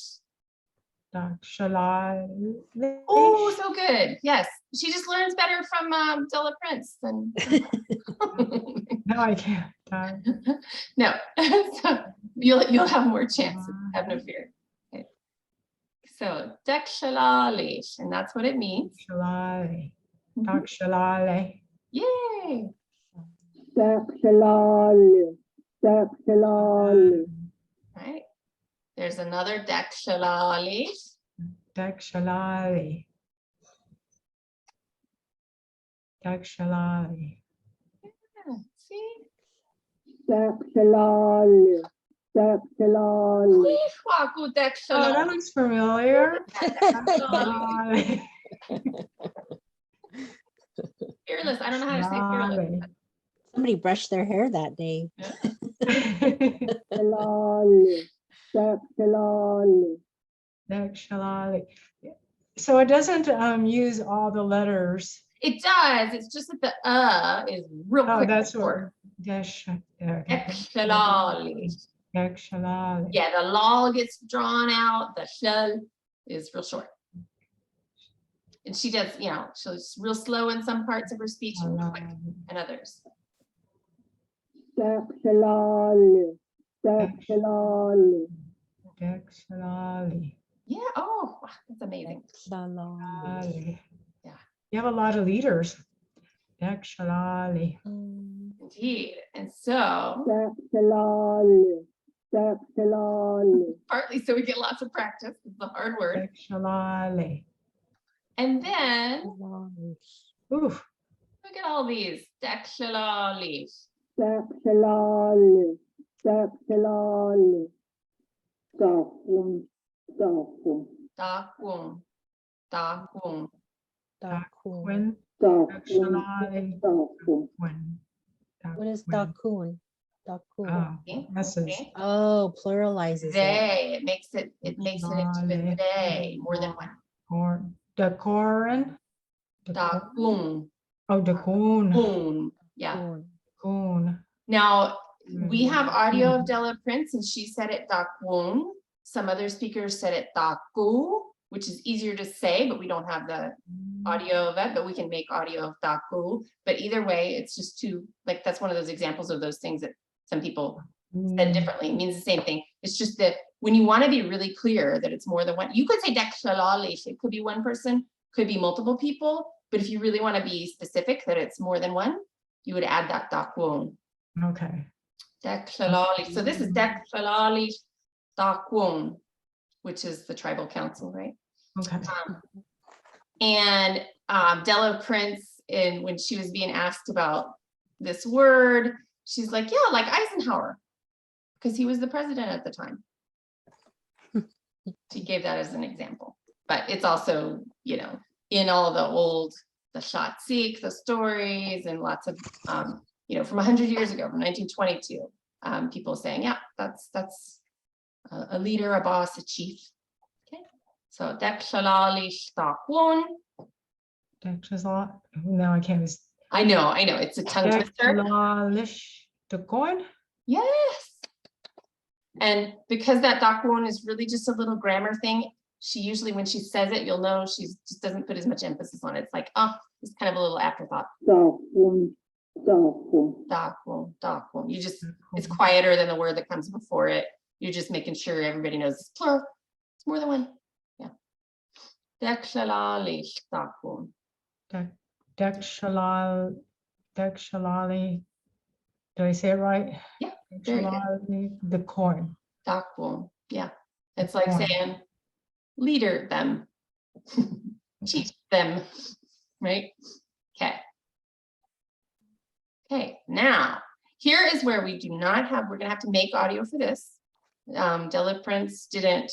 [SPEAKER 2] Dakshilali.
[SPEAKER 1] Oh, so good. Yes, she just learns better from Stella Prince than.
[SPEAKER 2] No, I can't.
[SPEAKER 1] No, so you'll have more chances. Have no fear. Okay. So dakshilali, and that's what it means.
[SPEAKER 2] Dakshilali.
[SPEAKER 1] Mhm.
[SPEAKER 2] Dakshilali.
[SPEAKER 1] Yay!
[SPEAKER 4] Dakshilali. Dakshilali.
[SPEAKER 1] Right. There's another dakshilali.
[SPEAKER 2] Dakshilali. Dakshilali.
[SPEAKER 1] Yeah, see?
[SPEAKER 4] Dakshilali. Dakshilali.
[SPEAKER 1] Wishwaku
[SPEAKER 2] Oh,
[SPEAKER 1] dakshilali.
[SPEAKER 2] that looks familiar. Dakshilali.
[SPEAKER 1] Fearless. I don't know how to say fearless.
[SPEAKER 3] Somebody brushed their hair that day.
[SPEAKER 4] Dakshilali. Dakshilali.
[SPEAKER 2] Dakshilali. So it doesn't use all the letters.
[SPEAKER 1] It does. It's just that the is real
[SPEAKER 2] Oh,
[SPEAKER 1] quick.
[SPEAKER 2] that's
[SPEAKER 1] before.
[SPEAKER 2] what. Dakshilali. Dakshilali.
[SPEAKER 1] Yeah, the lol gets drawn out. The shul is real short. And she does, you know, she's real slow in some parts of her speech and real quick in others.
[SPEAKER 4] Dakshilali. Dakshilali.
[SPEAKER 2] Dakshilali.
[SPEAKER 1] Yeah. Oh, wow, that's amazing.
[SPEAKER 2] Dakshilali.
[SPEAKER 1] Yeah.
[SPEAKER 2] You have a lot of leaders. Dakshilali.
[SPEAKER 1] Indeed. And so
[SPEAKER 4] Dakshilali. Dakshilali.
[SPEAKER 1] partly so we get lots of practice. It's a hard word.
[SPEAKER 2] Dakshilali.
[SPEAKER 1] And then
[SPEAKER 2] Oof.
[SPEAKER 1] look at all these. Dakshilali.
[SPEAKER 4] Dakshilali. Dakshilali. Dakum. Dakum.
[SPEAKER 1] Dakwum. Dakwum.
[SPEAKER 2] Dakwin.
[SPEAKER 4] Dakum.
[SPEAKER 2] Dakshilali.
[SPEAKER 4] Dakum.
[SPEAKER 2] Dakwin.
[SPEAKER 3] What is
[SPEAKER 2] Dakwin.
[SPEAKER 3] dakun?
[SPEAKER 2] Oh,
[SPEAKER 1] Okay,
[SPEAKER 2] this is
[SPEAKER 1] okay.
[SPEAKER 3] Oh, pluralizes it.
[SPEAKER 1] They. It makes it into a they, more than one.
[SPEAKER 2] Or Dakorin.
[SPEAKER 1] Dakwum.
[SPEAKER 2] Oh, Dakun.
[SPEAKER 1] Boom. Yeah.
[SPEAKER 2] Dakun.
[SPEAKER 1] Now, we have audio of Della Prince and she said it dakwum. Some other speakers said it daku, which is easier to say, but we don't have the audio of it, but we can make audio of daku. But either way, it's just two, like that's one of those examples of those things that some people said differently. It means the same thing. It's just that when you want to be really clear that it's more than one, you could say dakshilalish. It could be one person, could be multiple people. But if you really want to be specific that it's more than one, you would add that dakwum.
[SPEAKER 2] Okay.
[SPEAKER 1] Dakshilalish. So this is dakshilalish dakwum, which is the tribal council, right?
[SPEAKER 2] Okay.
[SPEAKER 1] And Della Prince, when she was being asked about this word, she's like, yeah, like Eisenhower, because he was the president at the time. She gave that as an example, but it's also, you know, in all the Shatzik, the stories, and lots of, you know, from 100 years ago, from 1922, people saying, yeah, that's a leader, a boss, a chief. Okay, so dakshilalish dakwun.
[SPEAKER 2] Now I can't.
[SPEAKER 1] I know, it's a tongue twister.
[SPEAKER 2] Dakshilalish Dakun.
[SPEAKER 1] Yes. And because that dakwun is really just a little grammar thing, she usually, when she says it, you'll know she just doesn't put as much emphasis on it. It's like, oh, it's kind of a little afterthought.
[SPEAKER 4] Dakum. Dakum.
[SPEAKER 1] Dakwun, dakwun. You just, it's quieter than the word that comes before it. You're just making sure everybody knows it's plural. It's more than one. Yeah. Dakshilalish dakwun.
[SPEAKER 2] Dakshilali. Did I say it right?
[SPEAKER 1] Yeah, very good.
[SPEAKER 2] Dakshilali Dakun.
[SPEAKER 1] Dakwun. Yeah. It's like saying leader them. Teach them. Right? Okay. Okay, now here is where we do not have, we're gonna have to make audio for this. Della Prince didn't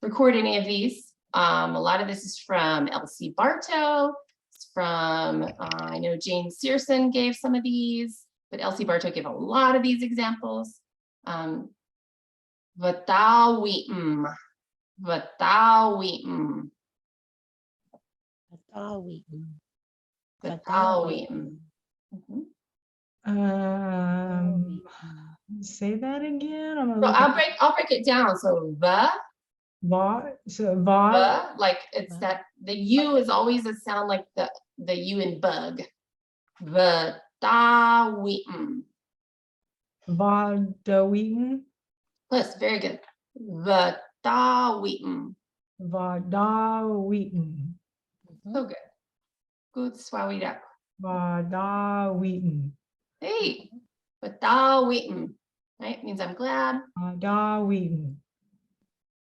[SPEAKER 1] record any of these. A lot of this is from Elsie Bartow. It's from, I know Jane Searson gave some of these, but Elsie Bartow gave a lot of these examples. Vatawi'm. Vatawi'm.
[SPEAKER 3] Vatawi'm.
[SPEAKER 1] Vatawi'm. Mhm.
[SPEAKER 2] Say that again. I'm
[SPEAKER 1] So
[SPEAKER 2] gonna
[SPEAKER 1] I'll break it down. So va, like it's
[SPEAKER 3] Va.
[SPEAKER 1] that the U is always a sound like the U in bug. Vatawi'm.
[SPEAKER 2] Vadawi'm.
[SPEAKER 1] Plus, very good. Vatawi'm.
[SPEAKER 2] Vadawi'm.
[SPEAKER 1] So good. Good swawidak.
[SPEAKER 2] Vadawi'm.
[SPEAKER 1] Hey, Vatawi'm. Right? Means I'm glad.
[SPEAKER 2] Vadawi'm.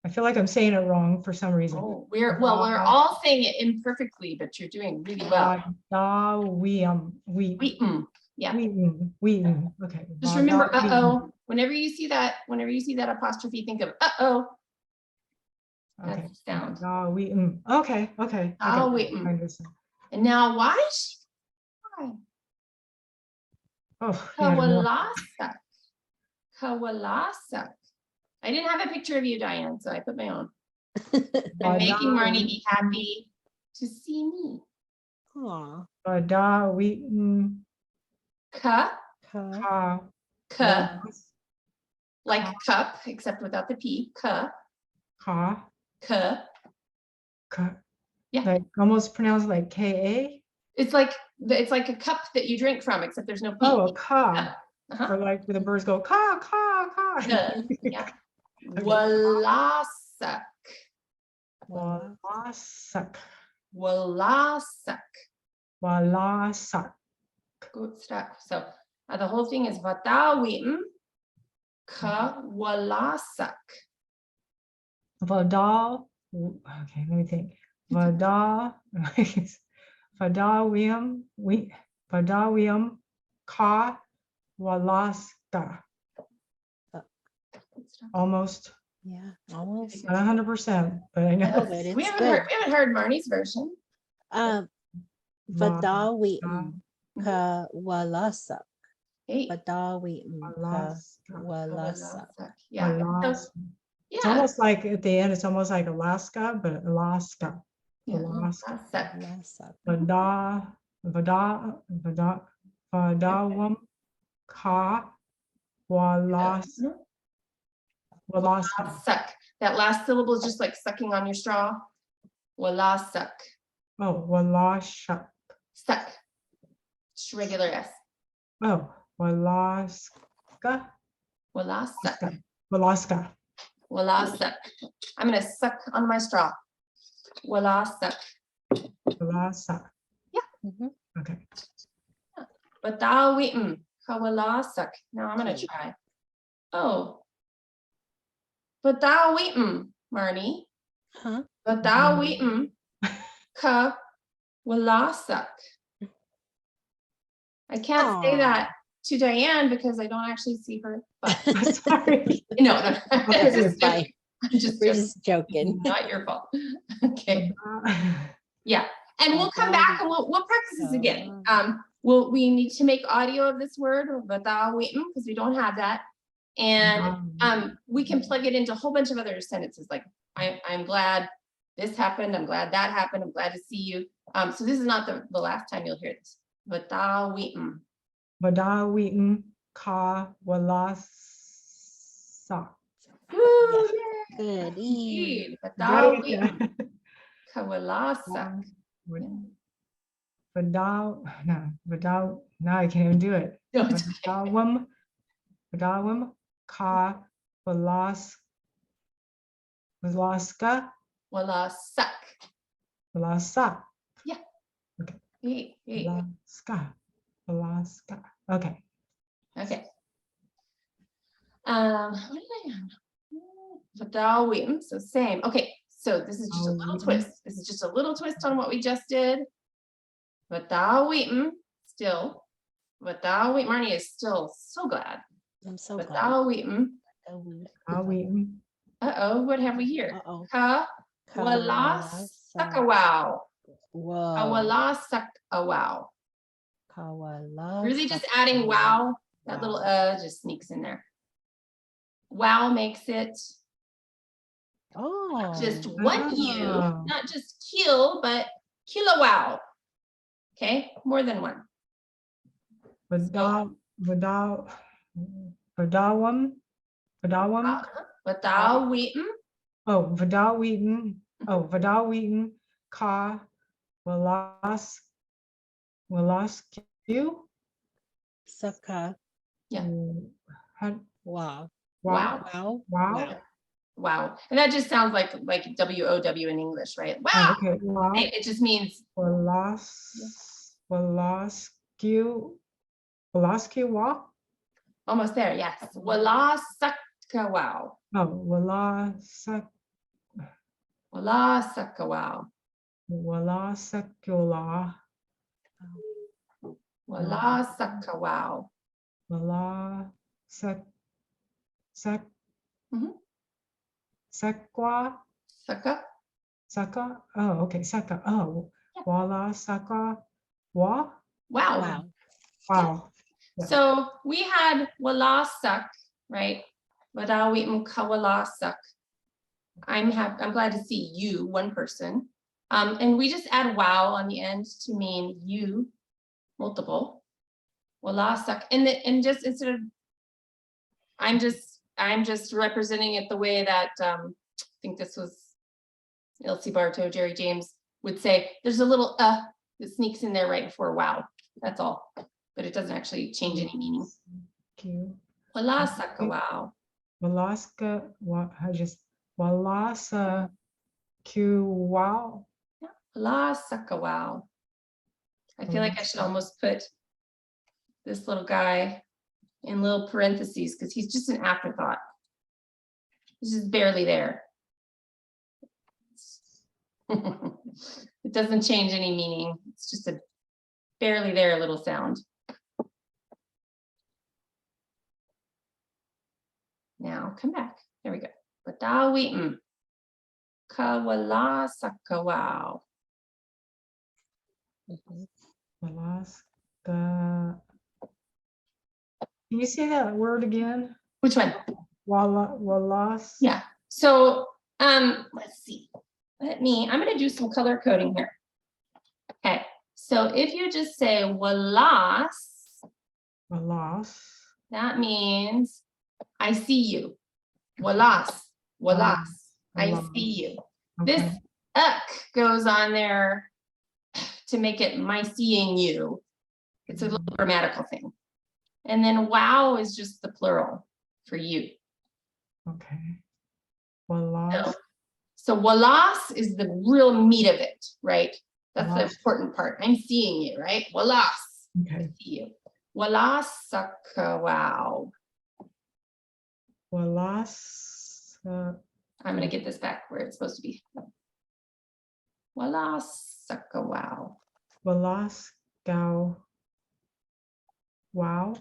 [SPEAKER 2] I feel like I'm saying it wrong for some reason.
[SPEAKER 1] Oh, we're all saying it imperfectly, but you're doing really well.
[SPEAKER 2] Vadawi'm.
[SPEAKER 1] We'm. Yeah.
[SPEAKER 2] We'm. Okay.
[SPEAKER 1] Just remember,
[SPEAKER 2] Vadawi'm.
[SPEAKER 1] uh-oh. Whenever you see that apostrophe, think of uh-oh.
[SPEAKER 2] Okay.
[SPEAKER 1] That's the sound.
[SPEAKER 2] Vadawi'm. Okay. Okay. I
[SPEAKER 1] Vadawi'm.
[SPEAKER 2] understand.
[SPEAKER 1] And now why is she crying?
[SPEAKER 2] Oh, yeah,
[SPEAKER 1] Kawalasak. Kawalasak. I didn't have a picture of you, Diane, so I put my own. I'm making Marnie be happy to see me.
[SPEAKER 3] Aw.
[SPEAKER 2] Vadawi'm.
[SPEAKER 1] Ka,
[SPEAKER 3] Ka.
[SPEAKER 1] ka, like cup, except without the P. Ka,
[SPEAKER 2] Ka.
[SPEAKER 1] ka.
[SPEAKER 2] Ka.
[SPEAKER 1] Yeah.
[SPEAKER 2] Like almost pronounced like K-A.
[SPEAKER 1] It's like a cup that you drink from, except there's no P.
[SPEAKER 2] Oh, a ka.
[SPEAKER 1] Uh-huh.
[SPEAKER 2] Or like when the birds go ka, ka, ka.
[SPEAKER 1] Yeah. Walasak.
[SPEAKER 2] Walasak.
[SPEAKER 1] Walasak.
[SPEAKER 2] Walasak.
[SPEAKER 1] Good stuff. So the whole thing is Vatawi'm ka walasak.
[SPEAKER 2] Vadal. Okay, let me think. Vadal. Vadawi'm. Vadawi'm ka walaska.
[SPEAKER 1] Good stuff.
[SPEAKER 2] Almost.
[SPEAKER 3] Yeah, almost.
[SPEAKER 2] Not 100%, but I know.
[SPEAKER 3] No, but it's
[SPEAKER 1] We
[SPEAKER 3] good.
[SPEAKER 1] haven't heard Marnie's version.
[SPEAKER 3] Vadawi'm ka walasak.
[SPEAKER 1] Hey.
[SPEAKER 3] Vadawi'm ka walasak.
[SPEAKER 1] Yeah. So,
[SPEAKER 2] Alaska. It's
[SPEAKER 1] yeah.
[SPEAKER 2] almost like at the end, it's almost like Alaska, but Alaska.
[SPEAKER 1] Yeah,
[SPEAKER 2] Alaska.
[SPEAKER 1] Walasak.
[SPEAKER 2] Vadawam ka walaska.
[SPEAKER 1] Walasak. That last syllable is just like sucking on your straw. Walasak.
[SPEAKER 2] Oh, walashak.
[SPEAKER 1] Suck. Just regular S.
[SPEAKER 2] Oh, walaska.
[SPEAKER 1] Walasak.
[SPEAKER 2] Walaska.
[SPEAKER 1] Walasak. I'm gonna suck on my straw. Walasak.
[SPEAKER 2] Walasak.
[SPEAKER 3] Mhm.
[SPEAKER 2] Okay.
[SPEAKER 1] Vatawi'm ka walasak. Now I'm gonna try. Oh. Vatawi'm, Marnie.
[SPEAKER 3] Huh?
[SPEAKER 1] Vatawi'm ka walasak. I can't say
[SPEAKER 3] Aw.
[SPEAKER 1] that to Diane because I don't actually see her. But
[SPEAKER 2] Sorry.
[SPEAKER 1] no.
[SPEAKER 3] You're
[SPEAKER 1] Just
[SPEAKER 3] fine.
[SPEAKER 1] I'm just
[SPEAKER 3] We're
[SPEAKER 1] joking.
[SPEAKER 3] just joking.
[SPEAKER 1] Not your fault. Okay. Yeah. And we'll come back and we'll practice this again. We need to make audio of this word, vatawi'm, because we don't have that. And we can plug it into a whole bunch of other sentences like I'm glad this happened, I'm glad that happened, I'm glad to see you. So this is not the last time you'll hear this. Vatawi'm.
[SPEAKER 2] Vadawi'm ka walasa.
[SPEAKER 1] Woo,
[SPEAKER 3] Good.
[SPEAKER 1] yay.
[SPEAKER 2] Gotta get
[SPEAKER 1] Vatawi'm
[SPEAKER 2] that.
[SPEAKER 1] ka walasak.
[SPEAKER 2] Now I can't even do it.
[SPEAKER 1] No, it's okay.
[SPEAKER 2] Vadawim ka walaska.
[SPEAKER 1] Walasak.
[SPEAKER 2] Walasa.
[SPEAKER 1] Hey.
[SPEAKER 2] Walaska. Okay.
[SPEAKER 1] Okay. What did I have? Vatawi'm, so same. Okay, so this is just a little twist. This is just a little twist on what we just did. Vatawi'm, still. Vatawi'm, Marnie is still so glad.
[SPEAKER 3] I'm so glad.
[SPEAKER 1] Vatawi'm.
[SPEAKER 2] Vadawi'm.
[SPEAKER 1] Uh-oh, what have we here?
[SPEAKER 3] Uh-oh.
[SPEAKER 1] Ka walasakawow.
[SPEAKER 3] Whoa.
[SPEAKER 1] Kawalasakawow.
[SPEAKER 3] Kawala.
[SPEAKER 1] Really just adding wow. That little just sneaks in there. wow makes it
[SPEAKER 3] Oh.
[SPEAKER 1] just one U,
[SPEAKER 2] Oh.
[SPEAKER 1] not just kill, but kilowow. Okay, more than one.
[SPEAKER 2] Vadawam. Vadawam.
[SPEAKER 1] Without wheaten,
[SPEAKER 2] Oh, Vadawitan. Oh, Vadawitan. Ka. Walasku.
[SPEAKER 3] Saka.
[SPEAKER 1] Yeah.
[SPEAKER 2] Wow.
[SPEAKER 3] Wow.
[SPEAKER 1] Wow.
[SPEAKER 3] Wow.
[SPEAKER 2] Wow.
[SPEAKER 1] Wow. And that just sounds like WOW in English, right?
[SPEAKER 2] Oh,
[SPEAKER 1] Wow.
[SPEAKER 2] okay. Wow.
[SPEAKER 1] It just means
[SPEAKER 2] Walasku. Wow.
[SPEAKER 1] almost there. Yes. Wala saka wow.
[SPEAKER 2] Oh, Walasak.
[SPEAKER 1] Wala saka wow.
[SPEAKER 2] Walasakula.
[SPEAKER 1] Wala saka wow.
[SPEAKER 2] Walasak.
[SPEAKER 1] Mhm.
[SPEAKER 2] Sekwa.
[SPEAKER 1] Saka.
[SPEAKER 2] Saka. Oh, okay. Saka. Oh,
[SPEAKER 1] Yeah.
[SPEAKER 2] Walasaka. Wa.
[SPEAKER 1] Wow.
[SPEAKER 3] Wow.
[SPEAKER 2] Wow. Yeah.
[SPEAKER 1] So we had wala suck, right? Wadawi mkawala suck. I'm glad to see you, one person. And we just add wow on the end to mean you, multiple. Wala suck. And just instead of I'm just representing it the way that I think this was Elsie Bartow, Jerry James would say, there's a little that sneaks in there right before wow. That's all. But it doesn't actually change any meaning. Wala saka wow.
[SPEAKER 2] Walaska. Walasa. Q. Wow.
[SPEAKER 1] Wala saka wow. I feel like I should almost put this little guy in little parentheses because he's just an afterthought. He's just barely there. It doesn't change any meaning. It's just a barely there little sound. Now come back. There we go. Batawi kawala sakawaw.
[SPEAKER 2] Walaska. Can you say that word again?
[SPEAKER 1] Which one?
[SPEAKER 2] Walas.
[SPEAKER 1] Yeah. So let's see. I'm gonna do some color coding here. Okay. So if you just say walas,
[SPEAKER 2] Walas.
[SPEAKER 1] that means I see you. Walas. Walas. I
[SPEAKER 2] Walas.
[SPEAKER 1] see you.
[SPEAKER 2] Okay.
[SPEAKER 1] This goes on there to make it my seeing you. It's a little grammatical thing. And then wow is just the plural for you.
[SPEAKER 2] Okay. Walas.
[SPEAKER 1] So walas is the real meat of it, right? That's the
[SPEAKER 2] Walas.
[SPEAKER 1] important part. I'm seeing you, right? Walas.
[SPEAKER 2] Okay.
[SPEAKER 1] I see you. Walas sakawaw.
[SPEAKER 2] Walas.
[SPEAKER 1] I'm gonna get this back where it's supposed to be. Walas sakawaw.
[SPEAKER 2] Walascow. Wow.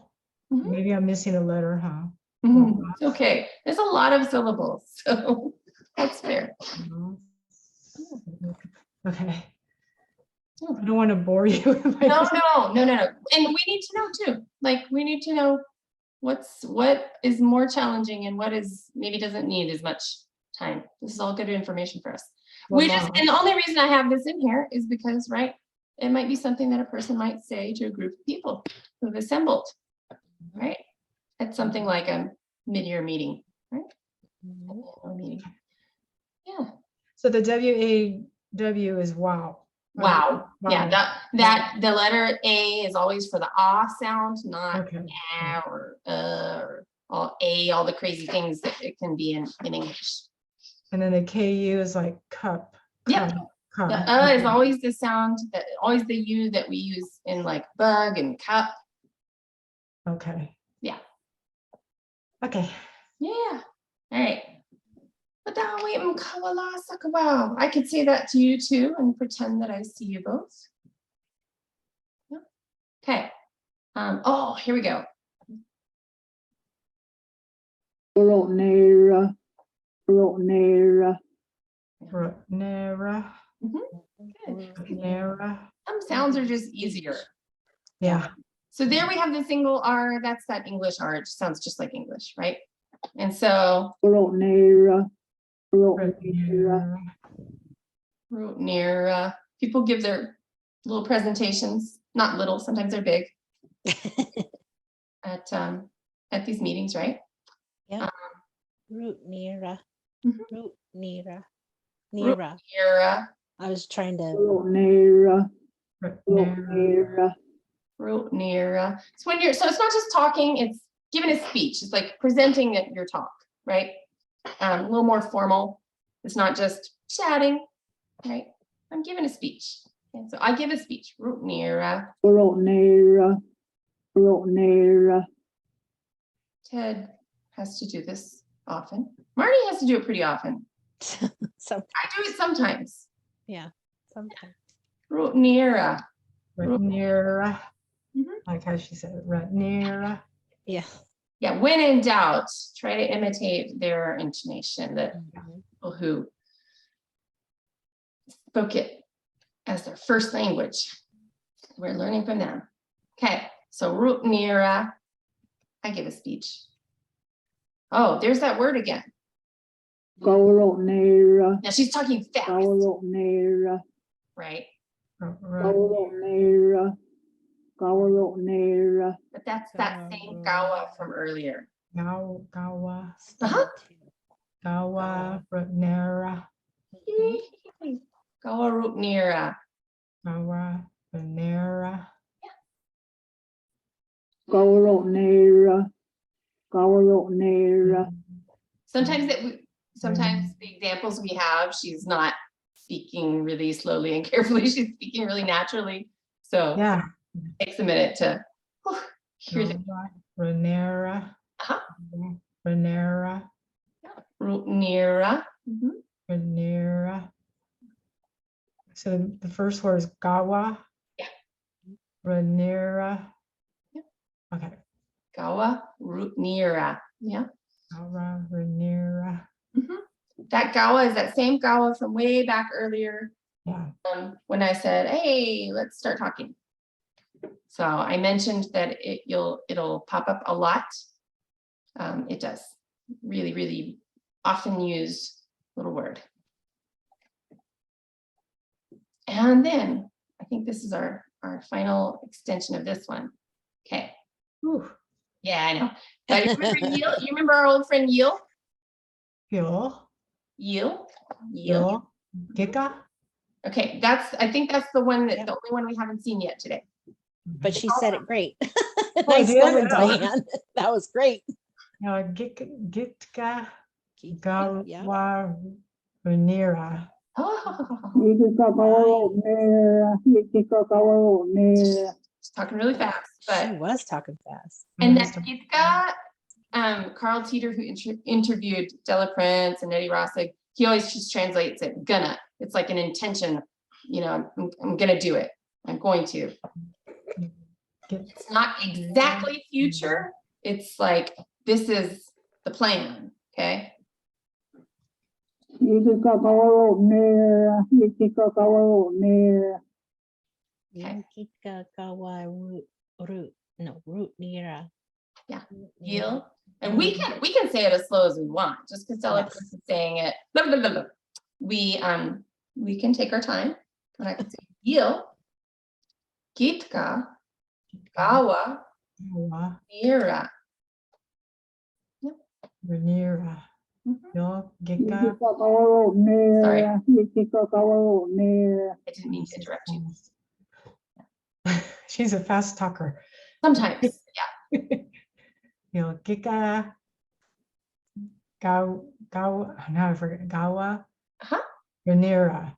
[SPEAKER 1] Mhm.
[SPEAKER 2] Maybe I'm missing a letter, huh?
[SPEAKER 1] It's okay. There's a lot of syllables, so that's fair.
[SPEAKER 2] Okay. I don't want to bore you.
[SPEAKER 1] No. And we need to know too. Like we need to know what is more challenging and what is maybe doesn't need as much time. This is all good information for us. And the only reason I have this in here is because, right, it might be something that a person might say to a group of people who've assembled, right? At something like a mid-year meeting, right? Annual meeting. Yeah.
[SPEAKER 2] So the WAW is wow.
[SPEAKER 1] Wow.
[SPEAKER 2] Wow.
[SPEAKER 1] Yeah, that the letter A is always for the ah sound, not
[SPEAKER 2] Okay.
[SPEAKER 1] ah or all the crazy things that it can be in English.
[SPEAKER 2] And then the KU is like cup.
[SPEAKER 1] Yep.
[SPEAKER 2] Cup.
[SPEAKER 1] The is always the sound that always the U that we use in like bug and cup.
[SPEAKER 2] Okay.
[SPEAKER 1] Yeah.
[SPEAKER 2] Okay.
[SPEAKER 1] Yeah. All right. Wow. I could say that to you too and pretend that I see you both. Yeah. Okay. Oh, here we go.
[SPEAKER 4] Rotnera.
[SPEAKER 2] Nera.
[SPEAKER 1] Good.
[SPEAKER 2] Nera.
[SPEAKER 1] Some sounds are just easier.
[SPEAKER 2] Yeah.
[SPEAKER 1] So there we have the single R. That's that English R. It sounds just like English, right? And so
[SPEAKER 4] Rotnera. Rotnera.
[SPEAKER 1] root near, people give their little presentations, not little, sometimes they're big at these meetings, right?
[SPEAKER 3] Yeah. Root Nira.
[SPEAKER 1] Mhm.
[SPEAKER 3] Root Nira.
[SPEAKER 1] Root
[SPEAKER 3] Nira.
[SPEAKER 1] near,
[SPEAKER 3] I was trying to.
[SPEAKER 4] Rotnera.
[SPEAKER 2] Rotnera.
[SPEAKER 4] Rotnera.
[SPEAKER 1] root near. So when you're, so it's not just talking, it's giving a speech. It's like presenting your talk, right? A little more formal. It's not just chatting, right? I'm giving a speech. And so I give a speech. Root near.
[SPEAKER 4] Rotnera. Rotnera.
[SPEAKER 1] Ted has to do this often. Marty has to do it pretty often.
[SPEAKER 3] Some,
[SPEAKER 1] I do it sometimes.
[SPEAKER 3] yeah, sometimes.
[SPEAKER 1] Root near.
[SPEAKER 2] Rotnera.
[SPEAKER 1] Mhm.
[SPEAKER 2] Like how she said it, Rotnera.
[SPEAKER 3] Yeah.
[SPEAKER 1] Yeah, when in doubt, try to imitate their intonation, that
[SPEAKER 3] Mhm.
[SPEAKER 1] people who spoke it as their first language. We're learning from them. Okay, so root near. I give a speech. Oh, there's that word again.
[SPEAKER 4] Rotnera.
[SPEAKER 1] Now she's talking fast,
[SPEAKER 4] Rotnera.
[SPEAKER 1] right?
[SPEAKER 4] Rotnera. Rotnera.
[SPEAKER 1] But that's that same gawa from earlier.
[SPEAKER 2] Gawa.
[SPEAKER 1] Uh-huh.
[SPEAKER 2] Gawa. Rotnera.
[SPEAKER 1] Gawa root near.
[SPEAKER 2] Gawa. Rotnera.
[SPEAKER 4] Rotnera. Rotnera.
[SPEAKER 1] Sometimes sometimes the examples we have, she's not speaking really slowly and carefully. She's speaking really naturally. So
[SPEAKER 2] Yeah.
[SPEAKER 1] it takes a minute to hear the
[SPEAKER 2] Gawa. Rotnera.
[SPEAKER 1] uh-huh.
[SPEAKER 2] Rotnera.
[SPEAKER 1] Root near.
[SPEAKER 2] Rotnera. So the first word is Gawa.
[SPEAKER 1] Yeah.
[SPEAKER 2] Rotnera.
[SPEAKER 1] Yeah.
[SPEAKER 2] Okay.
[SPEAKER 1] Gawa root near. Yeah.
[SPEAKER 2] Gawa. Rotnera.
[SPEAKER 1] That gawa is that same gawa from way back earlier.
[SPEAKER 2] Yeah.
[SPEAKER 1] When I said, hey, let's start talking. So I mentioned that it'll pop up a lot. It does. Really, really often used little word. And then I think this is our final extension of this one. Okay.
[SPEAKER 2] Whew.
[SPEAKER 1] Yeah, I know. But you remember Yeel? You remember our old friend Yeel?
[SPEAKER 2] Yul.
[SPEAKER 1] Yeel?
[SPEAKER 2] Yul. Gika.
[SPEAKER 1] Okay, I think that's the one the only one we haven't seen yet today.
[SPEAKER 3] But she said it great.
[SPEAKER 2] I
[SPEAKER 3] Nice
[SPEAKER 2] did?
[SPEAKER 3] going,
[SPEAKER 2] Oh.
[SPEAKER 3] Diane. That was great.
[SPEAKER 2] Gitka.
[SPEAKER 3] Yeah.
[SPEAKER 2] Gawa. Rotnera.
[SPEAKER 1] Oh, she's talking really fast,
[SPEAKER 3] She
[SPEAKER 1] but
[SPEAKER 3] was talking fast.
[SPEAKER 1] and that Gitka, Carl Teeter, who interviewed Della Prince and Eddie Rossig, he always just translates it gonna. It's like an intention, I'm gonna do it. I'm going to. It's not exactly future. It's like this is the plan. Okay.
[SPEAKER 3] Gitka Gawa Root. No, Root Nira.
[SPEAKER 1] Yeah.
[SPEAKER 3] Root Nira.
[SPEAKER 1] Yeel. And we can say it as slow as we want, just because Della
[SPEAKER 3] Yes.
[SPEAKER 1] Prince is saying it. Blah, blah, blah, blah. We can take our time. And I can say Yeel, Gitka, Gawa,
[SPEAKER 2] Gawa.
[SPEAKER 1] Nira.
[SPEAKER 2] Rotnera.
[SPEAKER 1] Mhm.
[SPEAKER 2] Yul. Gika.
[SPEAKER 1] Sorry. I didn't mean to interrupt you.
[SPEAKER 2] She's a fast talker.
[SPEAKER 1] Sometimes, yeah.
[SPEAKER 2] Yul. Gika. Gawa. Now I forget. Gawa.
[SPEAKER 1] Uh-huh.
[SPEAKER 2] Rotnera.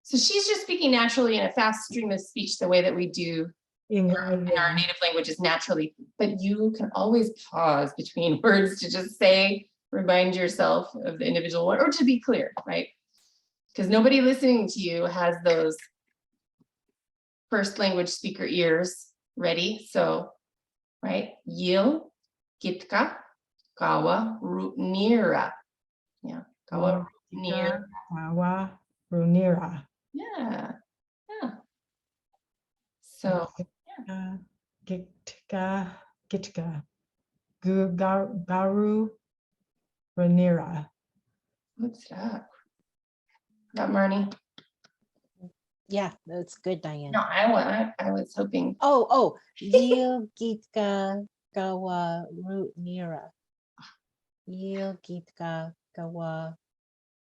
[SPEAKER 1] So she's just speaking naturally in a fast stream of speech, the way that we do in our native languages naturally. But you can always pause between words to just remind yourself of the individual word, or to be clear, right? Because nobody listening to you has those first language speaker ears ready. So, right? Yeel, Gitka, Gawa, Rotnera. Yeah, Gawa, Rotnera.
[SPEAKER 2] Gawa. Rotnera.
[SPEAKER 1] Yeah, yeah. So,
[SPEAKER 2] Gitka. Gitka. Garu. Ranira.
[SPEAKER 1] What's that? Not Marnie.
[SPEAKER 3] Yeah, that's good, Diane.
[SPEAKER 1] No, I was hoping.
[SPEAKER 3] Oh, Yilgitka Gawa Root Nira. Yilgitka Gawa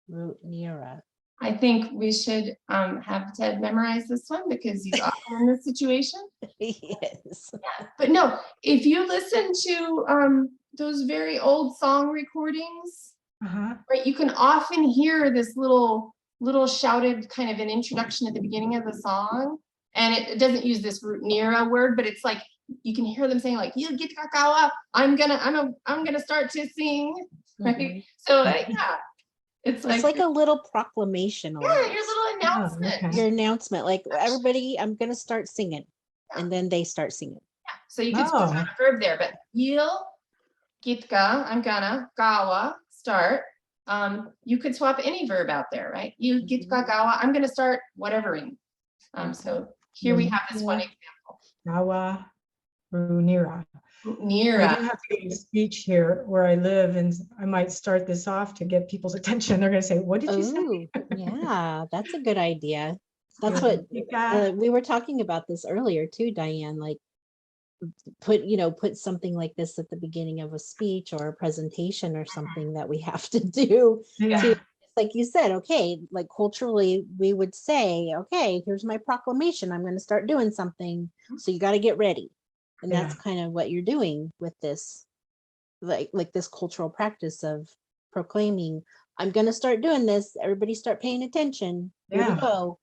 [SPEAKER 3] Root Nira.
[SPEAKER 1] I think we should have Ted memorize this one because he's often in this situation.
[SPEAKER 3] Yes.
[SPEAKER 1] But no, if you listen to those very old song recordings,
[SPEAKER 2] Uh-huh.
[SPEAKER 1] right, you can often hear this little shouted kind of an introduction at the beginning of the song. And it doesn't use this root nira word, but it's like you can hear them saying like "You get kakawa, I'm gonna start to sing." Right.
[SPEAKER 3] Mhm.
[SPEAKER 1] So yeah. It's
[SPEAKER 3] like a little proclamation.
[SPEAKER 1] yeah,
[SPEAKER 3] almost.
[SPEAKER 1] your little announcement.
[SPEAKER 2] okay.
[SPEAKER 3] Your announcement, like everybody, I'm gonna start singing, and then they start singing.
[SPEAKER 1] Yeah. So you can switch out a verb there, but yil gitka, I'm gonna, gawa, start. You could swap any verb out there, right? You gitka gawa, I'm gonna start whatevering. So here we have this one example.
[SPEAKER 2] Gawa Runira. I
[SPEAKER 1] Nira.
[SPEAKER 2] do have to give a speech here where I live, and I might start this off to get people's attention. They're going to say, "What did you say?"
[SPEAKER 3] Oh, yeah, that's a good idea. That's what we were talking about this earlier too, Diane. Like, put something like this at the beginning of a speech or a presentation or something that we have to do.
[SPEAKER 2] Yeah.
[SPEAKER 3] Like you said, okay, like culturally, we would say, okay, here's my proclamation. I'm going to start doing something. So you got to get ready. And that's kind of what you're doing with this, like this cultural practice of proclaiming, I'm going to start doing this. Everybody start paying attention. Here we go.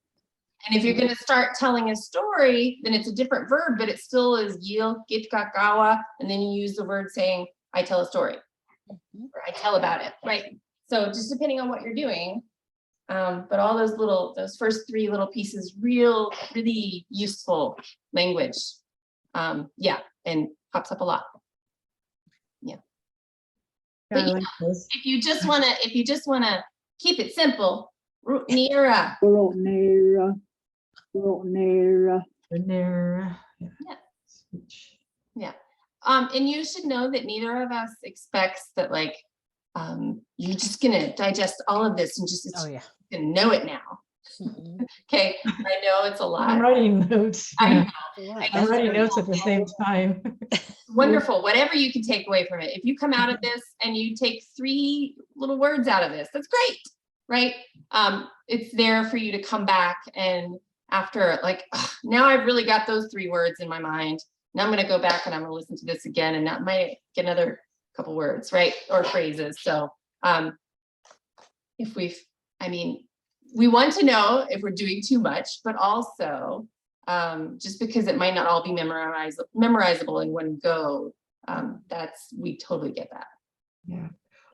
[SPEAKER 1] And if you're going to start telling a story, then it's a different verb, but it still is yil git kakawa. And then you use the word saying, I tell a story, or I tell about it, right? So just depending on what you're doing. But all those first three little pieces, really useful language. Yeah, and pops up a lot. Yeah. But
[SPEAKER 2] I like this.
[SPEAKER 1] if you just wanna keep it simple, Nira.
[SPEAKER 4] Nira. Nira.
[SPEAKER 2] Ranira.
[SPEAKER 1] Yeah. Yeah. And you should know that neither of us expects that like you're just gonna digest all of this and just gonna know it now. Okay, I know it's a lot.
[SPEAKER 2] I'm writing notes.
[SPEAKER 1] I
[SPEAKER 2] Yeah.
[SPEAKER 1] know.
[SPEAKER 2] I'm writing notes at the same time.
[SPEAKER 1] Wonderful, whatever you can take away from it. If you come out of this and you take 3 little words out of this, that's great, right? It's there for you to come back and after like, now I've really got those 3 words in my mind. Now I'm gonna go back and I'm gonna listen to this again and that might get another couple words, right? Or phrases. So we want to know if we're doing too much, but also just because it might not all be memorizable in one go, we totally get that.
[SPEAKER 2] Yeah.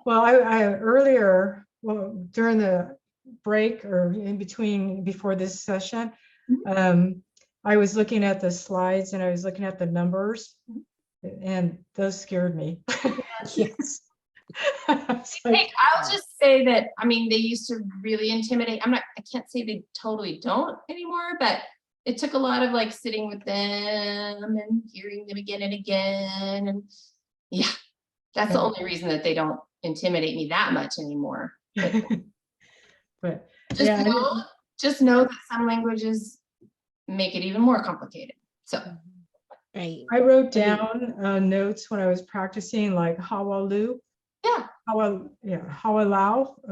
[SPEAKER 2] Well, I earlier, during the break or in between before this session, I was looking at the slides and I was looking at the numbers, and those scared me. Yes.
[SPEAKER 1] I'll just say that, they used to really intimidate. I can't say they totally don't anymore, but it took a lot of like sitting with them and hearing them again and again. And yeah, that's the only reason that they don't intimidate me that much anymore.
[SPEAKER 2] But
[SPEAKER 1] just know that some languages make it even more complicated. So
[SPEAKER 3] right.
[SPEAKER 2] I wrote down notes when I was practicing, like hawalu.
[SPEAKER 1] Yeah.
[SPEAKER 2] Hawalo. Hawalo.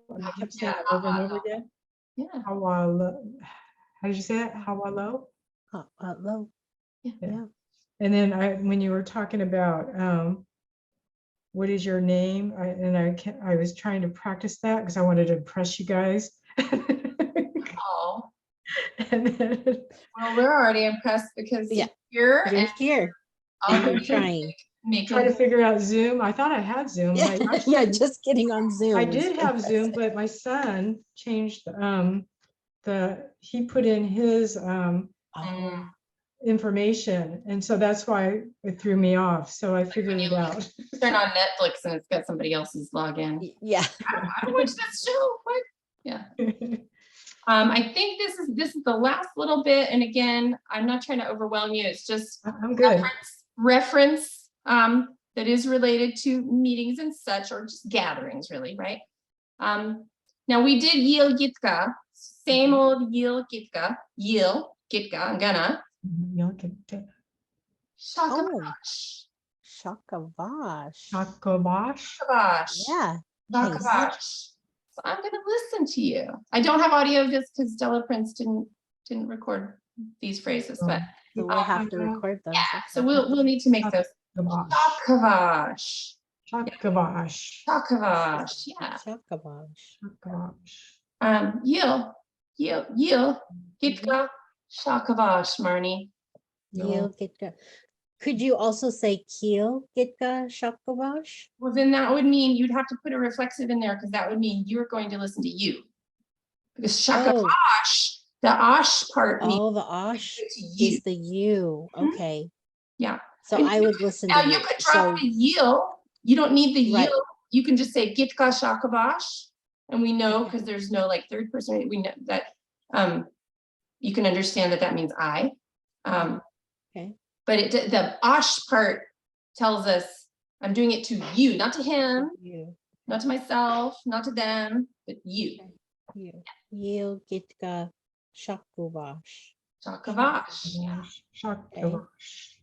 [SPEAKER 2] And I kept saying it over and over again.
[SPEAKER 1] Yeah.
[SPEAKER 2] Hawalo. How did you say it? Hawalo.
[SPEAKER 3] Hawalo.
[SPEAKER 2] Yeah. And then when you were talking about what is your name, I was trying to practice that because I wanted to impress you guys.
[SPEAKER 1] Oh.
[SPEAKER 2] And then,
[SPEAKER 1] well, we're already impressed because you're
[SPEAKER 3] here.
[SPEAKER 1] I'm
[SPEAKER 3] trying.
[SPEAKER 2] Try to figure out Zoom. I thought I had Zoom.
[SPEAKER 3] Yeah, just getting on Zoom.
[SPEAKER 2] I did have Zoom, but my son changed he put in his information, and so that's why it threw me off. So I figured it out.
[SPEAKER 1] Turn on Netflix and it's got somebody else's login.
[SPEAKER 3] Yeah.
[SPEAKER 1] I watch this show. What? Yeah. I think this is the last little bit, and again, I'm not trying to overwhelm you. It's just
[SPEAKER 2] I'm good.
[SPEAKER 1] reference that is related to meetings and such, or just gatherings, really, right? Now we did Yil Gitka, same old Yil Gitka, I'm gonna. Shakabash.
[SPEAKER 3] Shakavash.
[SPEAKER 2] Shakabash.
[SPEAKER 1] Shakabash.
[SPEAKER 3] Yeah. Nice.
[SPEAKER 1] Shakabash. So I'm gonna listen to you. I don't have audio just because Stella Prince didn't record these phrases, but
[SPEAKER 3] So we'll have to record those.
[SPEAKER 1] yeah, so
[SPEAKER 3] Okay.
[SPEAKER 1] we'll need to make those.
[SPEAKER 2] Shakabash.
[SPEAKER 1] Shakabash.
[SPEAKER 2] Shakabash.
[SPEAKER 1] Shakabash. Yeah.
[SPEAKER 3] Shakavash.
[SPEAKER 2] Shakabash.
[SPEAKER 1] Yil, Gitka, Shakavash, Marnie.
[SPEAKER 3] Keel Gitka. Could you also say Keel Gitka Shakavash?
[SPEAKER 1] Well, then that would mean you'd have to put a reflexive in there because that would mean you're going to listen to you. Because Shakavash, the ash part means
[SPEAKER 3] Oh, the Osh
[SPEAKER 1] to you.
[SPEAKER 3] is the you.
[SPEAKER 1] Mhm.
[SPEAKER 3] Okay.
[SPEAKER 1] Yeah.
[SPEAKER 3] So
[SPEAKER 1] And
[SPEAKER 3] I would listen
[SPEAKER 1] Now
[SPEAKER 3] to
[SPEAKER 1] you
[SPEAKER 3] you.
[SPEAKER 1] could drop
[SPEAKER 3] So
[SPEAKER 1] the Yil. You don't need the
[SPEAKER 3] Right.
[SPEAKER 1] Yil. You can just say Gitka Shakavash. And we know
[SPEAKER 3] Okay.
[SPEAKER 1] because there's no like third person, we know that you can understand that that means I.
[SPEAKER 3] Okay.
[SPEAKER 1] But the ash part tells us I'm doing it to you, not to him,
[SPEAKER 3] you.
[SPEAKER 1] not to myself, not to them, but you.
[SPEAKER 3] You. Yeel Gitka Shakavash.
[SPEAKER 1] Shakavash.
[SPEAKER 2] Shakabash.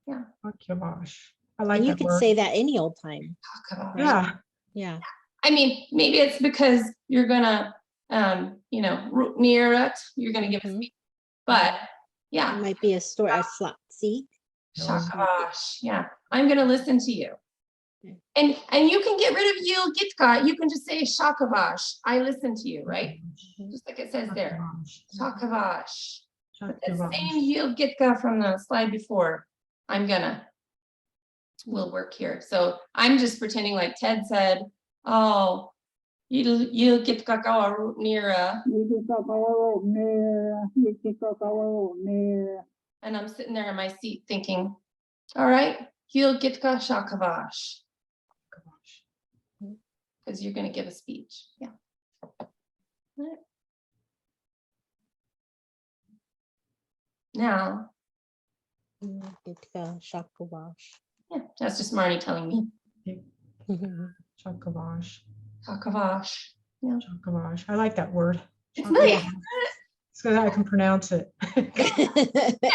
[SPEAKER 1] Yeah.
[SPEAKER 2] Shakabash. I like
[SPEAKER 3] And you
[SPEAKER 2] that
[SPEAKER 3] can
[SPEAKER 2] word.
[SPEAKER 3] say that any old time.
[SPEAKER 1] Shakavash.
[SPEAKER 2] Yeah.
[SPEAKER 3] Yeah.
[SPEAKER 1] I mean, maybe it's because you're gonna, root near it. You're gonna give a
[SPEAKER 3] Mhm.
[SPEAKER 1] speech, but
[SPEAKER 3] It
[SPEAKER 1] yeah,
[SPEAKER 3] might be a story, a slot. See?
[SPEAKER 1] Shakavash. Yeah, I'm gonna listen to you.
[SPEAKER 3] Okay.
[SPEAKER 1] And you can get rid of Yil Gitka. You can just say Shakavash. I listen to you, right? Just like it says there. Shakavash. But that same Yil Gitka from the slide before, will work here. So I'm just pretending like Ted said, oh, Yil Gitka kawa root nira. And I'm sitting there in my seat thinking, all right, Yil Gitka Shakavash. Because you're going to give a speech. Yeah. All right. Now,
[SPEAKER 3] Yeel Gitka Shakavash.
[SPEAKER 1] yeah, that's just Marnie telling me.
[SPEAKER 2] Shakabash.
[SPEAKER 1] Shakavash. Yeah.
[SPEAKER 2] Shakabash. I like that word.
[SPEAKER 1] It's
[SPEAKER 2] Shakabash.
[SPEAKER 1] nice.
[SPEAKER 2] So that I can pronounce it.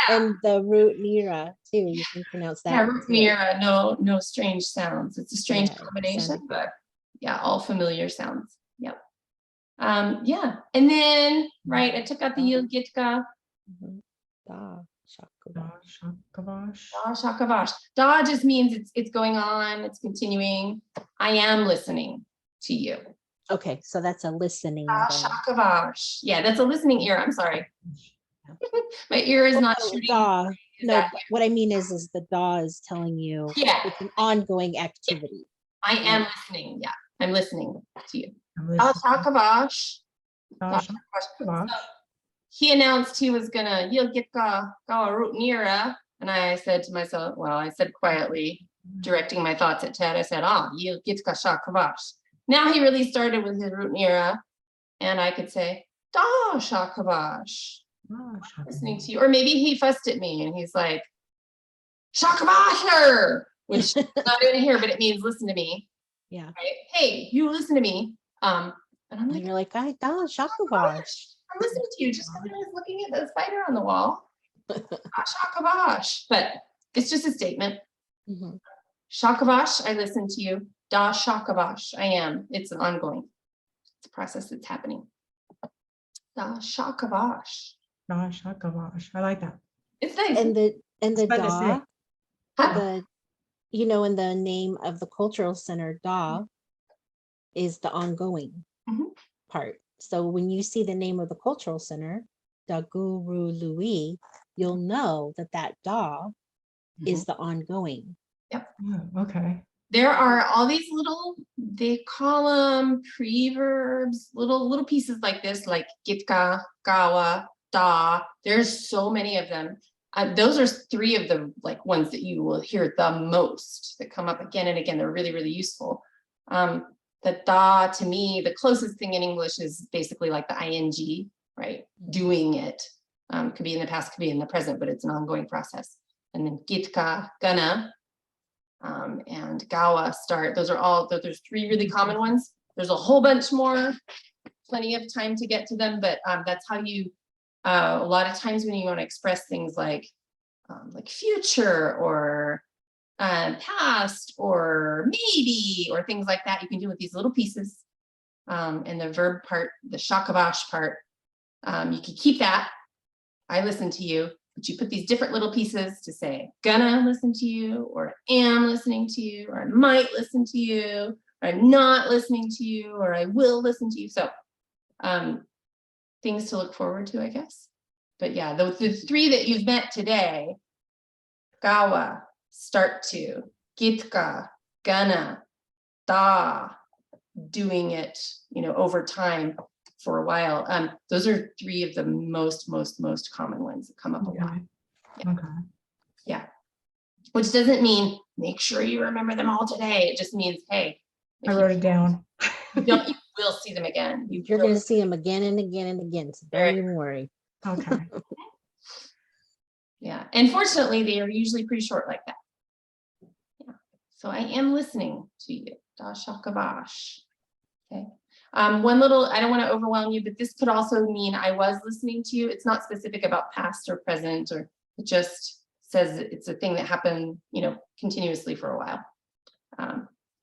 [SPEAKER 3] And the root Nira too. You can pronounce that.
[SPEAKER 1] Yeah,
[SPEAKER 3] too.
[SPEAKER 1] root nira, no strange sounds. It's a strange
[SPEAKER 3] Yeah, it
[SPEAKER 1] combination,
[SPEAKER 3] sounded
[SPEAKER 1] but yeah, all familiar sounds. Yep. Yeah. And then, right, I took out the Yil Gitka.
[SPEAKER 3] Mhm. Da Shakavash.
[SPEAKER 2] Shakabash.
[SPEAKER 1] Da Shakavash. Da just means it's going on, it's continuing. I am listening to you.
[SPEAKER 3] Okay, so that's a listening.
[SPEAKER 1] Da
[SPEAKER 3] then.
[SPEAKER 1] Shakavash. Yeah, that's a listening ear. I'm sorry. My ear is not
[SPEAKER 3] Oh,
[SPEAKER 1] shooting.
[SPEAKER 3] da. No,
[SPEAKER 1] that-
[SPEAKER 3] but what I mean is the da is telling you
[SPEAKER 1] Yeah,
[SPEAKER 3] it's an ongoing activity.
[SPEAKER 1] I am listening. Yeah, I'm listening to you.
[SPEAKER 2] I'm
[SPEAKER 1] Da
[SPEAKER 2] listening.
[SPEAKER 1] Shakavash. Da
[SPEAKER 2] Shakabash.
[SPEAKER 1] Shakavash. He announced he was gonna Yil Gitka kawa root nira. And I said to myself, well, I said quietly, directing my thoughts at Ted, I said, Yil Gitka Shakavash. Now he really started with his root nira, and I could say, Da Shakavash, listening to you. Or maybe he fussed at me and he's like, Shakavasher, which is not in here, but it means listen to me.
[SPEAKER 3] Yeah.
[SPEAKER 1] Right? Hey, you listen to me. And I'm
[SPEAKER 3] And
[SPEAKER 1] like,
[SPEAKER 3] you're like, I da Shakavash.
[SPEAKER 1] I'm listening to you just because I was looking at the spider on the wall. Shakavash. But it's just a statement.
[SPEAKER 3] Mhm.
[SPEAKER 1] Shakavash, I listen to you. Da Shakavash, I am. It's an ongoing. It's a process that's happening. Da Shakavash.
[SPEAKER 2] Shakabash. I like that.
[SPEAKER 1] It's nice.
[SPEAKER 3] And the
[SPEAKER 2] It's fun to say.
[SPEAKER 3] da, the in the name of the cultural center, da is the ongoing
[SPEAKER 1] Mhm.
[SPEAKER 3] part. So when you see the name of the cultural center, da Guru Louwi, you'll know that da is the ongoing.
[SPEAKER 2] Oh, okay.
[SPEAKER 1] There are all these little, they call them preverbs, little pieces like this, like gitka, gawa, da. There's so many of them. Those are three of the like ones that you will hear the most that come up again and again. They're really, really useful. The da to me, the closest thing in English is basically like the ing, right? Doing it. Could be in the past, could be in the present, but it's an ongoing process. And then gitka, gonna. and gawa start. Those are all, there's 3 really common ones. There's a whole bunch more, plenty of time to get to them, but that's how you, a lot of times when you want to express things like future or past or maybe, or things like that, you can do with these little pieces. And the verb part, the shakabash part, you can keep that. I listen to you, but you put these different little pieces to say, gonna listen to you, or am listening to you, or I might listen to you, or I'm not listening to you, or I will listen to you. So things to look forward to, I guess. But yeah, the 3 that you've met today, gawa, start to, gitka, gonna, da, doing it, over time for a while. Those are 3 of the most common ones that come up a lot. Yeah.
[SPEAKER 2] Okay.
[SPEAKER 1] Yeah. Which doesn't mean make sure you remember them all today. It just means, hey,
[SPEAKER 2] I wrote it down.
[SPEAKER 1] you will see them again.
[SPEAKER 3] You're going to see them again and again and again. So don't even worry.
[SPEAKER 2] Okay.
[SPEAKER 1] Yeah. And fortunately, they are usually pretty short like that. Yeah. So I am listening to you. Da shakabash. Okay. One little, I don't want to overwhelm you, but this could also mean I was listening to you. It's not specific about past or present, or it just says it's a thing that happened, continuously for a while.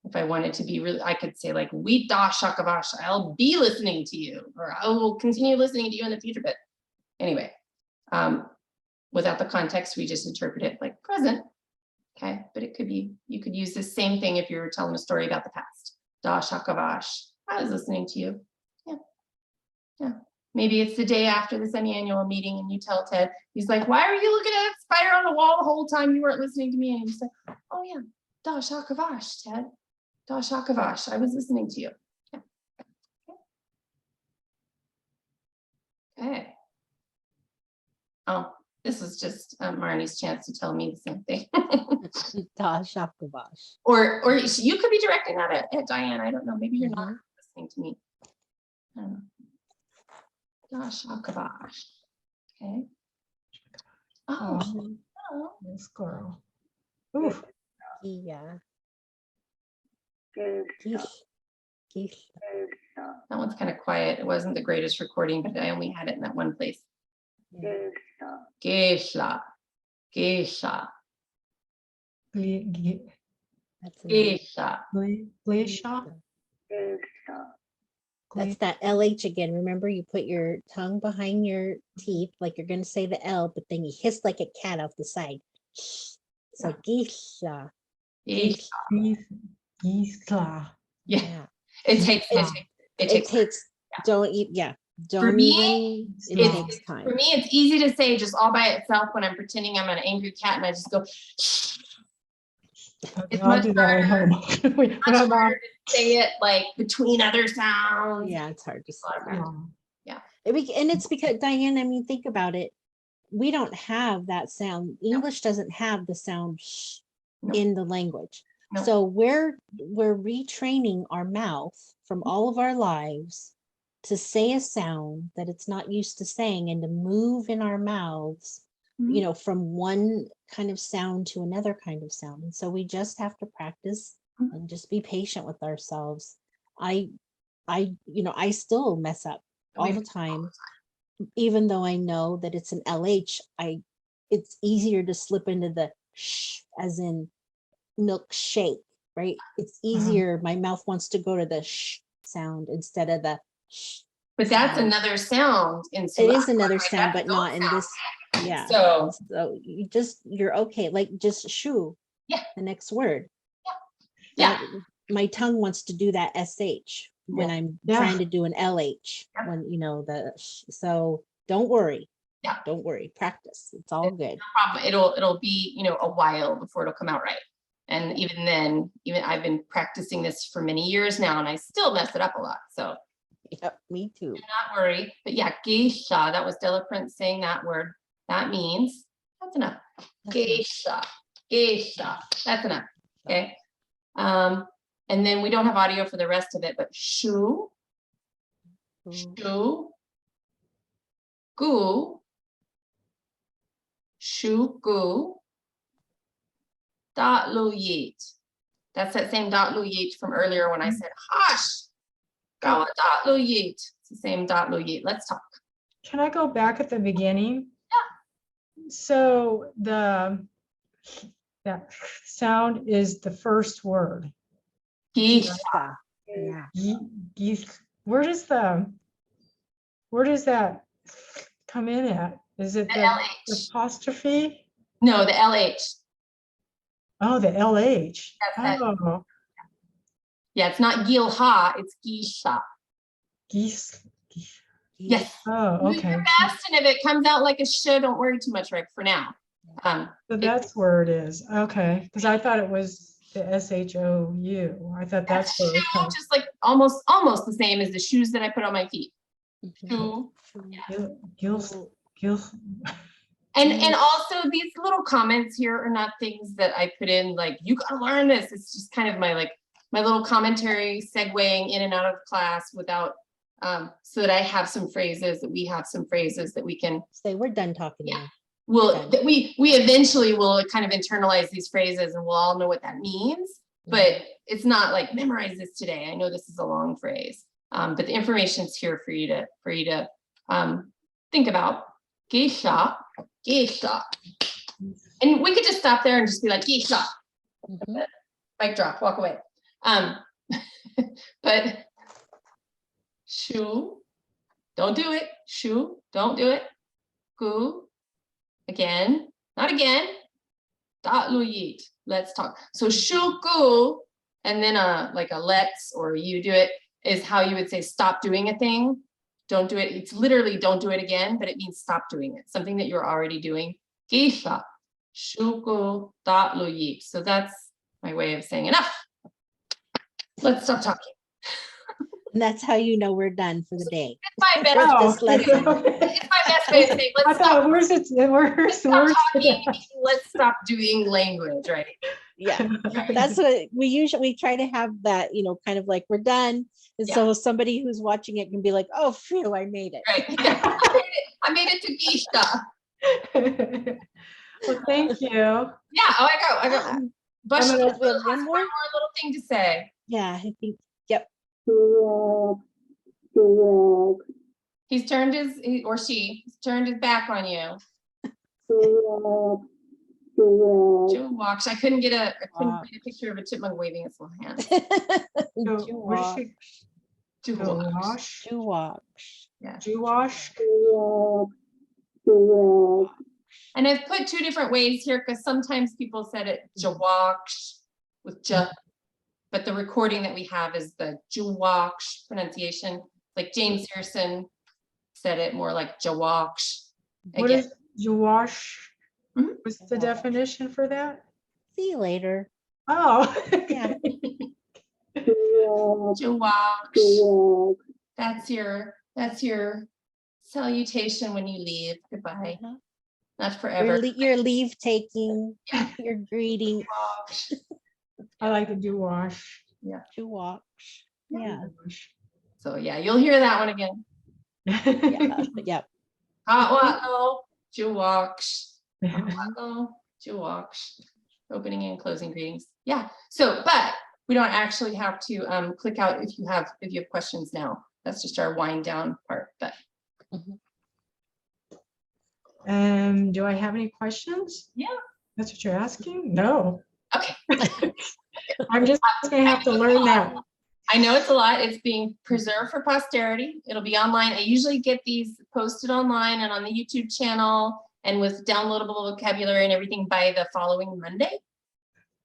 [SPEAKER 1] If I wanted to be really, I could say like, we da shakabash, I'll be listening to you, or I will continue listening to you in the future. But anyway, without the context, we just interpret it like present. Okay. But it could be, you could use the same thing if you were telling a story about the past. Da shakabash, I was listening to you. Yeah. Yeah. Maybe it's the day after the semi-annual meeting and you tell Ted, he's like, why are you looking at that spider on the wall the whole time you weren't listening to me? And you say, oh yeah, da shakavash, Ted. Da shakavash, I was listening to you. Yeah. Okay. Oh, this was just Marnie's chance to tell me the same thing.
[SPEAKER 3] Da shakabash.
[SPEAKER 1] Or you could be directing that at Diane. I don't know. Maybe you're not listening to me. Da shakabash. Okay. Oh.
[SPEAKER 2] This girl. Oof.
[SPEAKER 3] Yeah. Geesh.
[SPEAKER 1] That one's kind of quiet. It wasn't the greatest recording, but I only had it in that one place. Geisha. Geisha.
[SPEAKER 3] That's enough.
[SPEAKER 1] Geisha.
[SPEAKER 2] Glacier.
[SPEAKER 3] That's that LH again. Remember, you put your tongue behind your teeth, like you're going to say the L, but then you hiss like a cat off the side. So geisha.
[SPEAKER 1] Geisha.
[SPEAKER 2] Gisla.
[SPEAKER 1] Yeah. It takes.
[SPEAKER 3] Don't eat. Yeah.
[SPEAKER 1] For
[SPEAKER 3] Don't
[SPEAKER 1] me,
[SPEAKER 3] even. It takes time.
[SPEAKER 1] For me, it's easy to say just all by itself when I'm pretending I'm an angry cat and I just go.
[SPEAKER 2] Okay, I'll do that at home.
[SPEAKER 1] Much harder to say it like between other sounds.
[SPEAKER 3] Yeah, it's hard to say.
[SPEAKER 1] Yeah.
[SPEAKER 3] And it's because, Diane, I mean, think about it. We don't have that sound. English doesn't have the sound sh in the language.
[SPEAKER 1] No.
[SPEAKER 3] So we're retraining our mouth from all of our lives to say a sound that it's not used to saying and to move in our mouths, from one kind of sound to another kind of sound. And so we just have to practice and just be patient with ourselves. I still mess up all the time, even though I know that it's an LH. It's easier to slip into the sh, as in milkshake, right? It's easier. My mouth wants to go to the sh sound instead of the sh.
[SPEAKER 1] But that's another sound in
[SPEAKER 3] It is another sound, but not in this. Yeah.
[SPEAKER 1] So
[SPEAKER 3] you're okay. Like just shoo.
[SPEAKER 1] Yeah.
[SPEAKER 3] The next word.
[SPEAKER 1] Yeah.
[SPEAKER 3] My tongue wants to do that SH when I'm trying to do an LH. When so don't worry.
[SPEAKER 1] Yeah.
[SPEAKER 3] Don't worry. Practice. It's all good.
[SPEAKER 1] No problem. It'll be a while before it'll come out right. And even then, I've been practicing this for many years now, and I still mess it up a lot. So
[SPEAKER 3] yep, me too.
[SPEAKER 1] do not worry. But yeah, geisha. That was Della Prince saying that word. That means that's enough. Geisha. Geisha. That's enough. Okay. And then we don't have audio for the rest of it, but shu, shu, gu, shu, gu, Louwi. That's that same Louwi from earlier when I said hash. Gawa Louwi. It's the same Louwi. Let's talk.
[SPEAKER 2] Can I go back at the beginning? So that sound is the first word.
[SPEAKER 1] Gish.
[SPEAKER 3] Yeah.
[SPEAKER 2] Where does that come in at? Is it
[SPEAKER 1] The
[SPEAKER 2] the
[SPEAKER 1] LH.
[SPEAKER 2] apostrophe?
[SPEAKER 1] No, the LH.
[SPEAKER 2] Oh, the LH.
[SPEAKER 1] That's that.
[SPEAKER 2] Oh,
[SPEAKER 1] Yeah, it's not Gilha, it's Gisha.
[SPEAKER 2] geese.
[SPEAKER 1] Yes.
[SPEAKER 2] Oh,
[SPEAKER 1] Do
[SPEAKER 2] okay.
[SPEAKER 1] your best, and if it comes out like a should, don't worry too much right for now.
[SPEAKER 2] So that's where it is. Okay, because I thought it was the SHOU. I thought
[SPEAKER 1] That's
[SPEAKER 2] that's where
[SPEAKER 1] shoe,
[SPEAKER 2] it comes.
[SPEAKER 1] just like almost the same as the shoes that I put on my feet. Shoe.
[SPEAKER 2] Gills.
[SPEAKER 1] And also these little comments here are not things that I put in like, you gotta learn this. It's just kind of my little commentary segueing in and out of class without, so that I have some phrases, that we have some phrases that we can,
[SPEAKER 3] Say, we're done talking
[SPEAKER 1] Yeah.
[SPEAKER 3] now.
[SPEAKER 1] that we eventually will kind of internalize these phrases and we'll all know what that means. But it's not like memorize this today. I know this is a long phrase, but the information's here for you to think about. Geisha, geisha, and we could just stop there and just be like geisha.
[SPEAKER 3] Mhm.
[SPEAKER 1] Mic drop, walk away. But shu, don't do it. Shu, don't do it. Gu, again, not again. Louwi. Let's talk. So shu gu, and then like a let's or you do it is how you would say stop doing a thing. Don't do it. It's literally don't do it again, but it means stop doing it. Something that you're already doing. Geisha, shu gu Louwi. So that's my way of saying enough. Let's stop talking.
[SPEAKER 3] And that's how you know we're done for the day.
[SPEAKER 1] My best,
[SPEAKER 2] Oh.
[SPEAKER 3] This lesson.
[SPEAKER 1] it's my best way of saying
[SPEAKER 2] I
[SPEAKER 1] let's
[SPEAKER 2] thought,
[SPEAKER 1] stop.
[SPEAKER 2] where's
[SPEAKER 1] Stop talking. Let's stop doing language, right?
[SPEAKER 3] Yeah. That's what we try to have that, kind of like we're done. And so somebody who's watching it can be like, oh, phew, I made it.
[SPEAKER 1] Right. Yeah. I made it to Geisha.
[SPEAKER 2] Well, thank you.
[SPEAKER 1] Yeah. Oh, I got. Bush
[SPEAKER 3] We
[SPEAKER 1] has
[SPEAKER 3] have one
[SPEAKER 1] one
[SPEAKER 3] more.
[SPEAKER 1] more little thing to say.
[SPEAKER 3] Yeah, I think, yep.
[SPEAKER 1] He's turned he's turned his back on you. Jawaks. I couldn't get a picture of a chipmunk waving its little hand.
[SPEAKER 2] So, what is she?
[SPEAKER 1] Jawaks.
[SPEAKER 3] Jawaks.
[SPEAKER 1] Yeah.
[SPEAKER 2] Jewash.
[SPEAKER 1] And I've put two different ways here because sometimes people said it Jawaks with J, but the recording that we have is the Jawaks pronunciation. Like James Harrison said it more like Jawaks.
[SPEAKER 2] What is Jewash?
[SPEAKER 1] Mhm.
[SPEAKER 2] What's the definition for that?
[SPEAKER 3] See you later.
[SPEAKER 2] Oh.
[SPEAKER 3] Yeah.
[SPEAKER 1] Jawaks. That's your salutation when you leave. Goodbye.
[SPEAKER 3] Uh-huh.
[SPEAKER 1] Not forever.
[SPEAKER 3] Your leave taking, your greeting.
[SPEAKER 2] I like to do wash.
[SPEAKER 3] Jawaks. Yeah.
[SPEAKER 1] So yeah, you'll hear that one again.
[SPEAKER 3] Yeah. Yep.
[SPEAKER 1] Hawatlo, Jawaks.
[SPEAKER 3] Mhm.
[SPEAKER 1] Hawatlo, Jawaks. Opening and closing greetings. Yeah. So, but we don't actually have to click out if you have questions now. That's just our wind down part. But
[SPEAKER 2] Do I have any questions?
[SPEAKER 1] Yeah.
[SPEAKER 2] That's what you're asking? No.
[SPEAKER 1] Okay.
[SPEAKER 2] I'm just gonna have to learn that.
[SPEAKER 1] I know it's a lot. It's being preserved for posterity. It'll be online. I usually get these posted online and on the YouTube channel and with downloadable vocabulary and everything by the following Monday.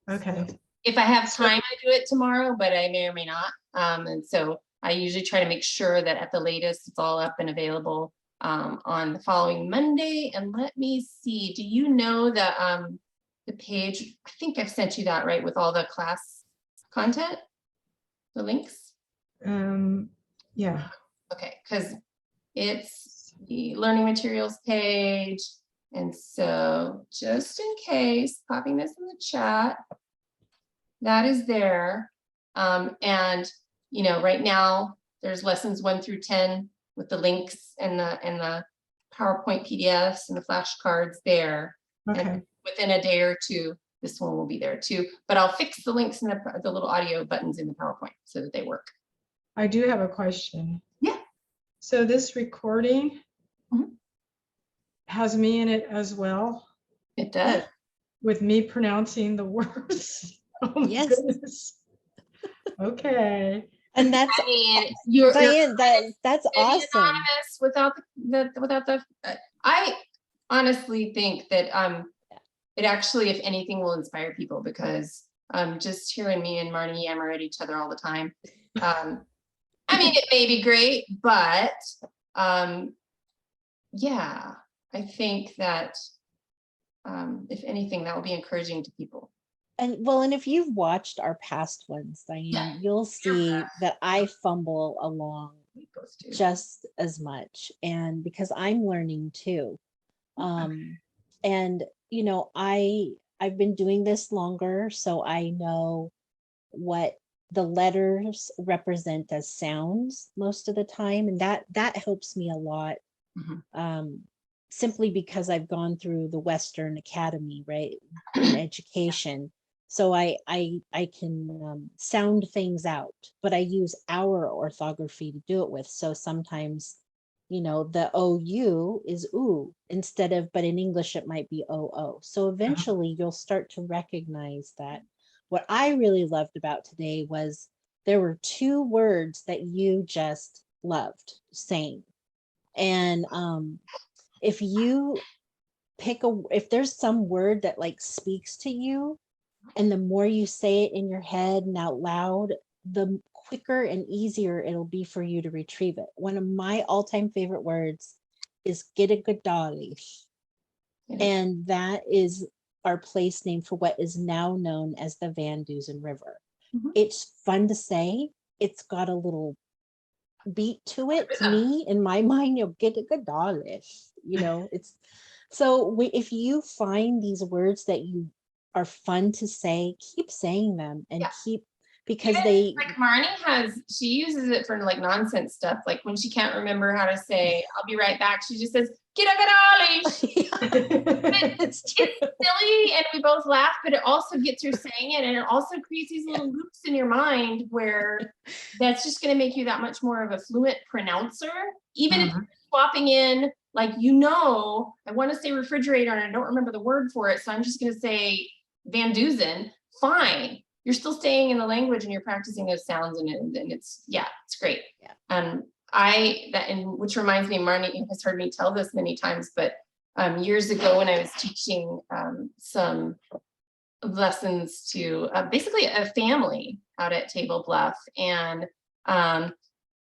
[SPEAKER 2] Okay.
[SPEAKER 1] If I have time, I do it tomorrow, but I may or may not. And so I usually try to make sure that at the latest, it's all up and available on the following Monday. And let me see, do you know the page? I think I've sent you that, right, with all the class content, the links?
[SPEAKER 2] Yeah.
[SPEAKER 1] Okay, because it's the learning materials page. And so just in case, popping this in the chat, that is there. And right now there's lessons 1 through 10 with the links and the PowerPoint PDFs and the flashcards there.
[SPEAKER 2] Okay.
[SPEAKER 1] And within a day or two, this one will be there too. But I'll fix the links and the little audio buttons in the PowerPoint so that they work.
[SPEAKER 2] I do have a question.
[SPEAKER 1] Yeah.
[SPEAKER 2] So this recording
[SPEAKER 1] Mhm.
[SPEAKER 2] has me in it as well,
[SPEAKER 1] It does.
[SPEAKER 2] with me pronouncing the words. Oh my
[SPEAKER 3] Yes.
[SPEAKER 2] goodness. Okay.
[SPEAKER 3] And that's
[SPEAKER 1] I mean, you're
[SPEAKER 3] Diane, that's
[SPEAKER 1] Maybe
[SPEAKER 3] awesome.
[SPEAKER 1] anonymous without the I honestly think that it actually, if anything, will inspire people, because just hearing me and Marnie yammer at each other all the time, I mean, it may be great, but yeah, I think that if anything, that will be encouraging to people.
[SPEAKER 3] And well, and if you've watched our past ones, Diane, you'll see that I fumble along
[SPEAKER 1] We both do.
[SPEAKER 3] just as much, and because I'm learning too. And you know, I've been doing this longer, so I know what the letters represent as sounds most of the time, and that helps me a lot.
[SPEAKER 1] Mhm.
[SPEAKER 3] Simply because I've gone through the Western Academy, right, in education. So I can sound things out, but I use our orthography to do it with. So sometimes, you know, the OU is oo instead of, but in English it might be OO. So eventually you'll start to recognize that. What I really loved about today was there were two words that you just loved saying. And if you if there's some word that like speaks to you, and the more you say it in your head and out loud, the quicker and easier it'll be for you to retrieve it. One of my all-time favorite words is Giddagadali. And that is our place name for what is now known as the Van Dusen River. It's fun to say. It's got a little beat to it. To me, in my mind, you'll get a good dollish, you know. It's so if you find these words that you are fun to say, keep saying them and keep, because
[SPEAKER 1] Even,
[SPEAKER 3] they
[SPEAKER 1] like Marnie she uses it for like nonsense stuff, like when she can't remember how to say I'll be right back, she just says get a it's silly and we both laugh, but it also gets her saying it, and it also creates these little loops in your mind where that's just going to make you that much more of a fluent pronouncer, even if you're swapping in, like, you know, I want to say refrigerator and I don't remember the word for it, so I'm just going to say Van Dusen. Fine, you're still staying in the language and you're practicing those sounds, and it's, yeah, it's great. Which reminds me, Marnie has heard me tell this many times, but years ago when I was teaching some lessons to basically a family out at Table Bluff, and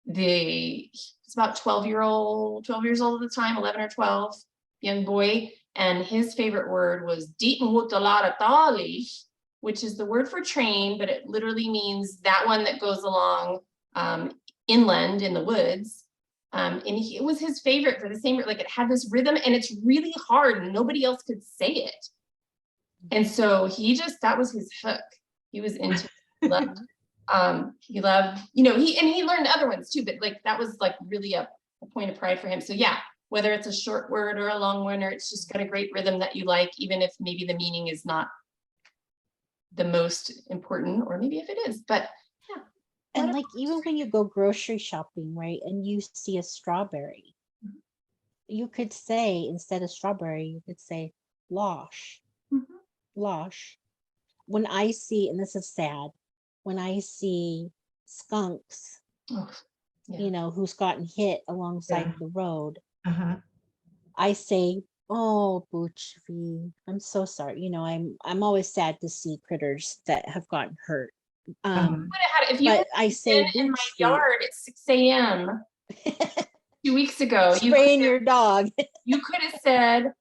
[SPEAKER 1] it's about 12 years old at the time, 11 or 12, young boy, and his favorite word was Deetan Wutalatali, which is the word for train, but it literally means that one that goes along inland in the woods. And it was his favorite for the same, like, it had this rhythm and it's really hard and nobody else could say it. And so that was his hook. He was into it. He loved, you know, he learned other ones too, but like that was like really a point of pride for him. So yeah, whether it's a short word or a long one, or it's just got a great rhythm that you like, even if maybe the meaning is not the most important, or maybe if it is, but yeah.
[SPEAKER 3] And like, even when you go grocery shopping, right, and you see a strawberry, you could say, instead of strawberry, you could say losh. Losh. When I see, and this is sad, when I see skunks, you know, who's gotten hit alongside the road, I say, oh, Butchvi, I'm so sorry. You know, I'm always sad to see critters that have gotten hurt.
[SPEAKER 1] If you
[SPEAKER 3] but I say
[SPEAKER 1] in my yard at 6 a.m. 2 weeks ago,
[SPEAKER 3] spraying your dog.
[SPEAKER 1] You could have said,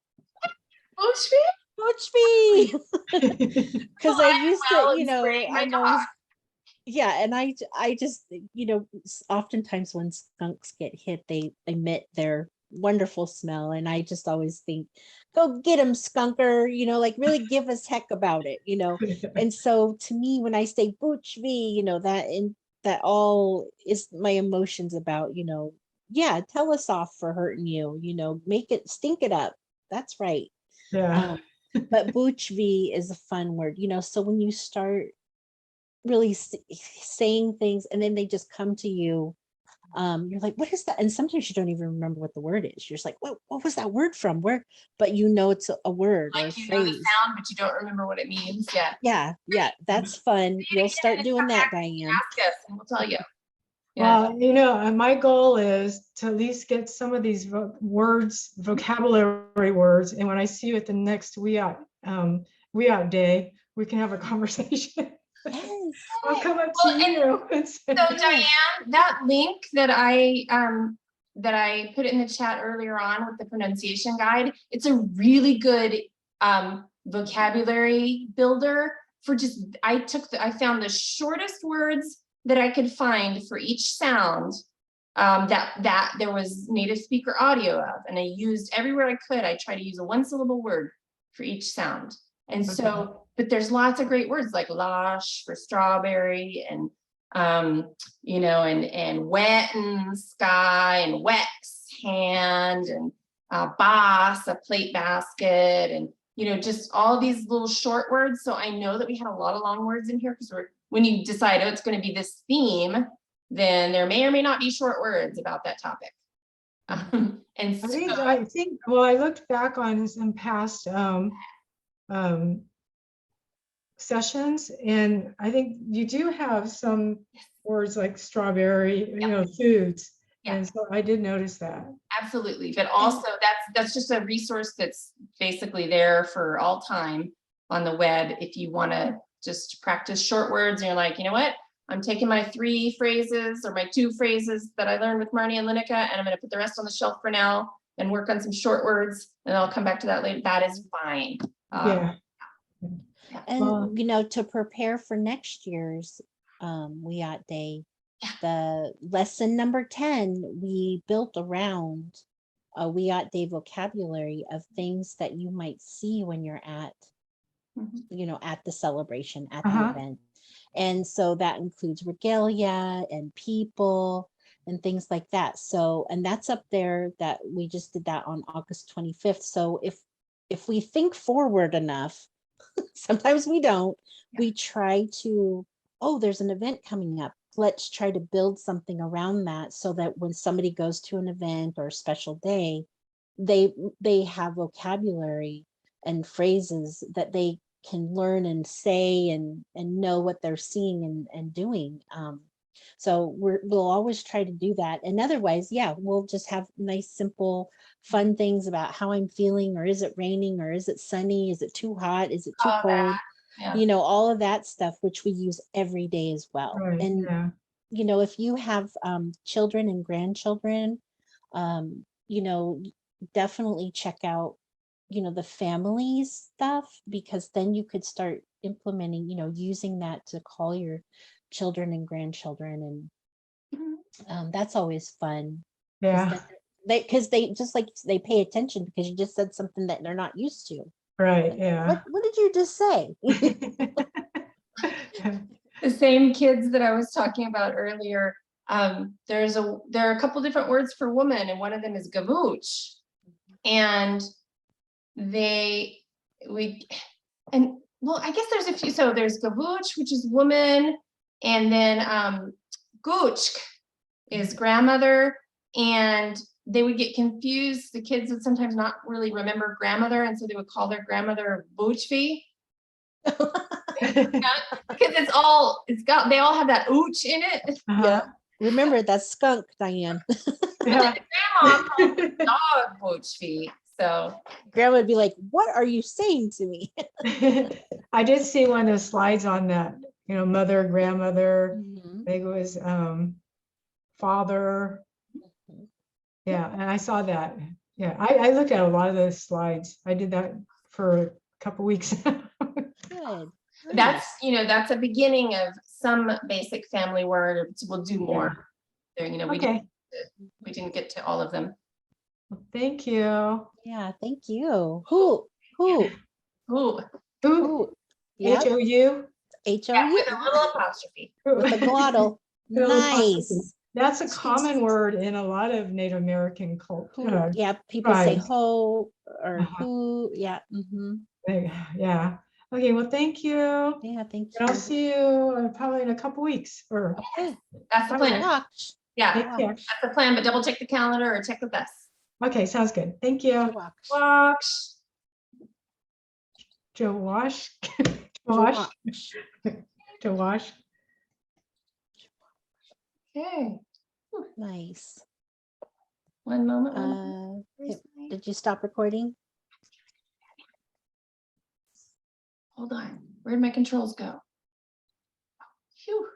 [SPEAKER 3] Butchvi, because I used to, you know, I know. Yeah, and I just, you know, oftentimes when skunks get hit, they emit their wonderful smell, and I just always think, go get him, skunker, you know, like really give us heck about it, you know. And so to me, when I say Butchvi, you know, that all is my emotions about, you know, yeah, tell us off for hurting you, you know, make it, stink it up. That's right. But Buchvi is a fun word, so when you start really saying things and then they just come to you, you're like, what is that? And sometimes you don't even remember what the word is. You're just like, what was that word from? Where? But it's a word or a
[SPEAKER 1] Like you know the
[SPEAKER 3] phrase.
[SPEAKER 1] sound, but you don't remember what it means. Yeah.
[SPEAKER 3] Yeah, that's fun. You'll start doing that, Diane.
[SPEAKER 1] Ask us and we'll tell you.
[SPEAKER 2] Well, my goal is to at least get some of these vocabulary words. And when I see you at the next Wiyot Day, we can have a conversation.
[SPEAKER 3] Yes.
[SPEAKER 2] I'll come up
[SPEAKER 1] Well,
[SPEAKER 2] to you. And say,
[SPEAKER 1] So Diane, that link that I put in the chat earlier on with the pronunciation guide, it's a really good vocabulary builder for I found the shortest words that I could find for each sound that there was native speaker audio of, and I used everywhere I could. I try to use a 1-syllable word for each sound. And so, but there's lots of great words like lush for strawberry, and and wet and sky, and wex hand, and boss, a plate basket, and just all these little short words. So I know that we had a lot of long words in here because when you decide, oh, it's going to be this theme, then there may or may not be short words about that topic. And
[SPEAKER 2] I think, well, I looked back on some past sessions, and I think you do have some words like strawberry, foods.
[SPEAKER 1] Yeah.
[SPEAKER 2] And so I did notice that.
[SPEAKER 1] Absolutely. But also that's just a resource that's basically there for all time on the web. If you want to just practice short words and you're like, you know what, I'm taking my 3 phrases or my 2 phrases that I learned with Marnie and Lineker, and I'm going to put the rest on the shelf for now and work on some short words, and I'll come back to that later. That is fine.
[SPEAKER 2] Yeah.
[SPEAKER 3] And to prepare for next year's Wiyot Day, the lesson number 10, we built around a Wiyot Day vocabulary of things that you might see when you're at at the celebration, at the event. And so that includes regalia and people and things like that. So, and that's up there, that we just did that on August 25th. So if we think forward enough, sometimes we don't, we try to, there's an event coming up. Let's try to build something around that so that when somebody goes to an event or a special day, they have vocabulary and phrases that they can learn and say and know what they're seeing and doing. So we'll always try to do that. And otherwise, we'll just have nice, simple, fun things about how I'm feeling, or is it raining, or is it sunny? Is it too hot? Is it too cold? Yeah. All of that stuff, which we use every day as well.
[SPEAKER 2] Right,
[SPEAKER 3] and, if you have children and grandchildren, definitely check out, the family stuff, because then you could start implementing, using that to call your children and grandchildren. And that's always fun.
[SPEAKER 2] Yeah.
[SPEAKER 3] Because they just like, they pay attention because you just said something that they're not used to.
[SPEAKER 2] Right. Yeah.
[SPEAKER 3] What did you just say?
[SPEAKER 1] The same kids that I was talking about earlier. There are a couple different words for woman, and one of them is gavuch. And I guess there's a few. So there's gavuch, which is woman, and then guchk is grandmother, and they would get confused. The kids would sometimes not really remember grandmother, and so they would call their grandmother buchvi. Because they all have that ooch in it.
[SPEAKER 3] Yeah. Remember, that's skunk, Diane.
[SPEAKER 1] Grandma called the dog buchvi. So
[SPEAKER 3] grandma would be like, what are you saying to me?
[SPEAKER 2] I did see one of those slides on that, mother, grandmother. I think it was father. Yeah, and I saw that. Yeah, I looked at a lot of those slides. I did that for a couple weeks.
[SPEAKER 3] Good.
[SPEAKER 1] That's a beginning of some basic family words. We'll do more. There, we didn't get to all of them.
[SPEAKER 2] Thank you.
[SPEAKER 3] Yeah, thank you. Who?
[SPEAKER 1] Who?
[SPEAKER 3] Yep.
[SPEAKER 2] H-O-U?
[SPEAKER 3] H-O-U.
[SPEAKER 1] With a little apostrophe.
[SPEAKER 3] With a glottal. Nice.
[SPEAKER 2] That's a common word in a lot of Native American culture.
[SPEAKER 3] Yeah, people say ho or who. Yeah.
[SPEAKER 2] Yeah. Okay, well, thank you.
[SPEAKER 3] Yeah, thank
[SPEAKER 2] And I'll
[SPEAKER 3] you.
[SPEAKER 2] see you probably in a couple weeks or.
[SPEAKER 3] Okay.
[SPEAKER 1] That's the plan.
[SPEAKER 3] Watch.
[SPEAKER 1] Yeah,
[SPEAKER 2] Thank you.
[SPEAKER 1] that's the plan, but double check the calendar or check with us.
[SPEAKER 2] Okay, sounds good. Thank you.
[SPEAKER 3] Watch.
[SPEAKER 1] Wash.
[SPEAKER 2] Joe Wash. Wash.
[SPEAKER 3] Watch.
[SPEAKER 2] Joe Wash.
[SPEAKER 1] Okay,
[SPEAKER 3] Nice.
[SPEAKER 1] one moment.
[SPEAKER 3] Did you stop recording?
[SPEAKER 1] Hold on, where'd my controls go? Phew.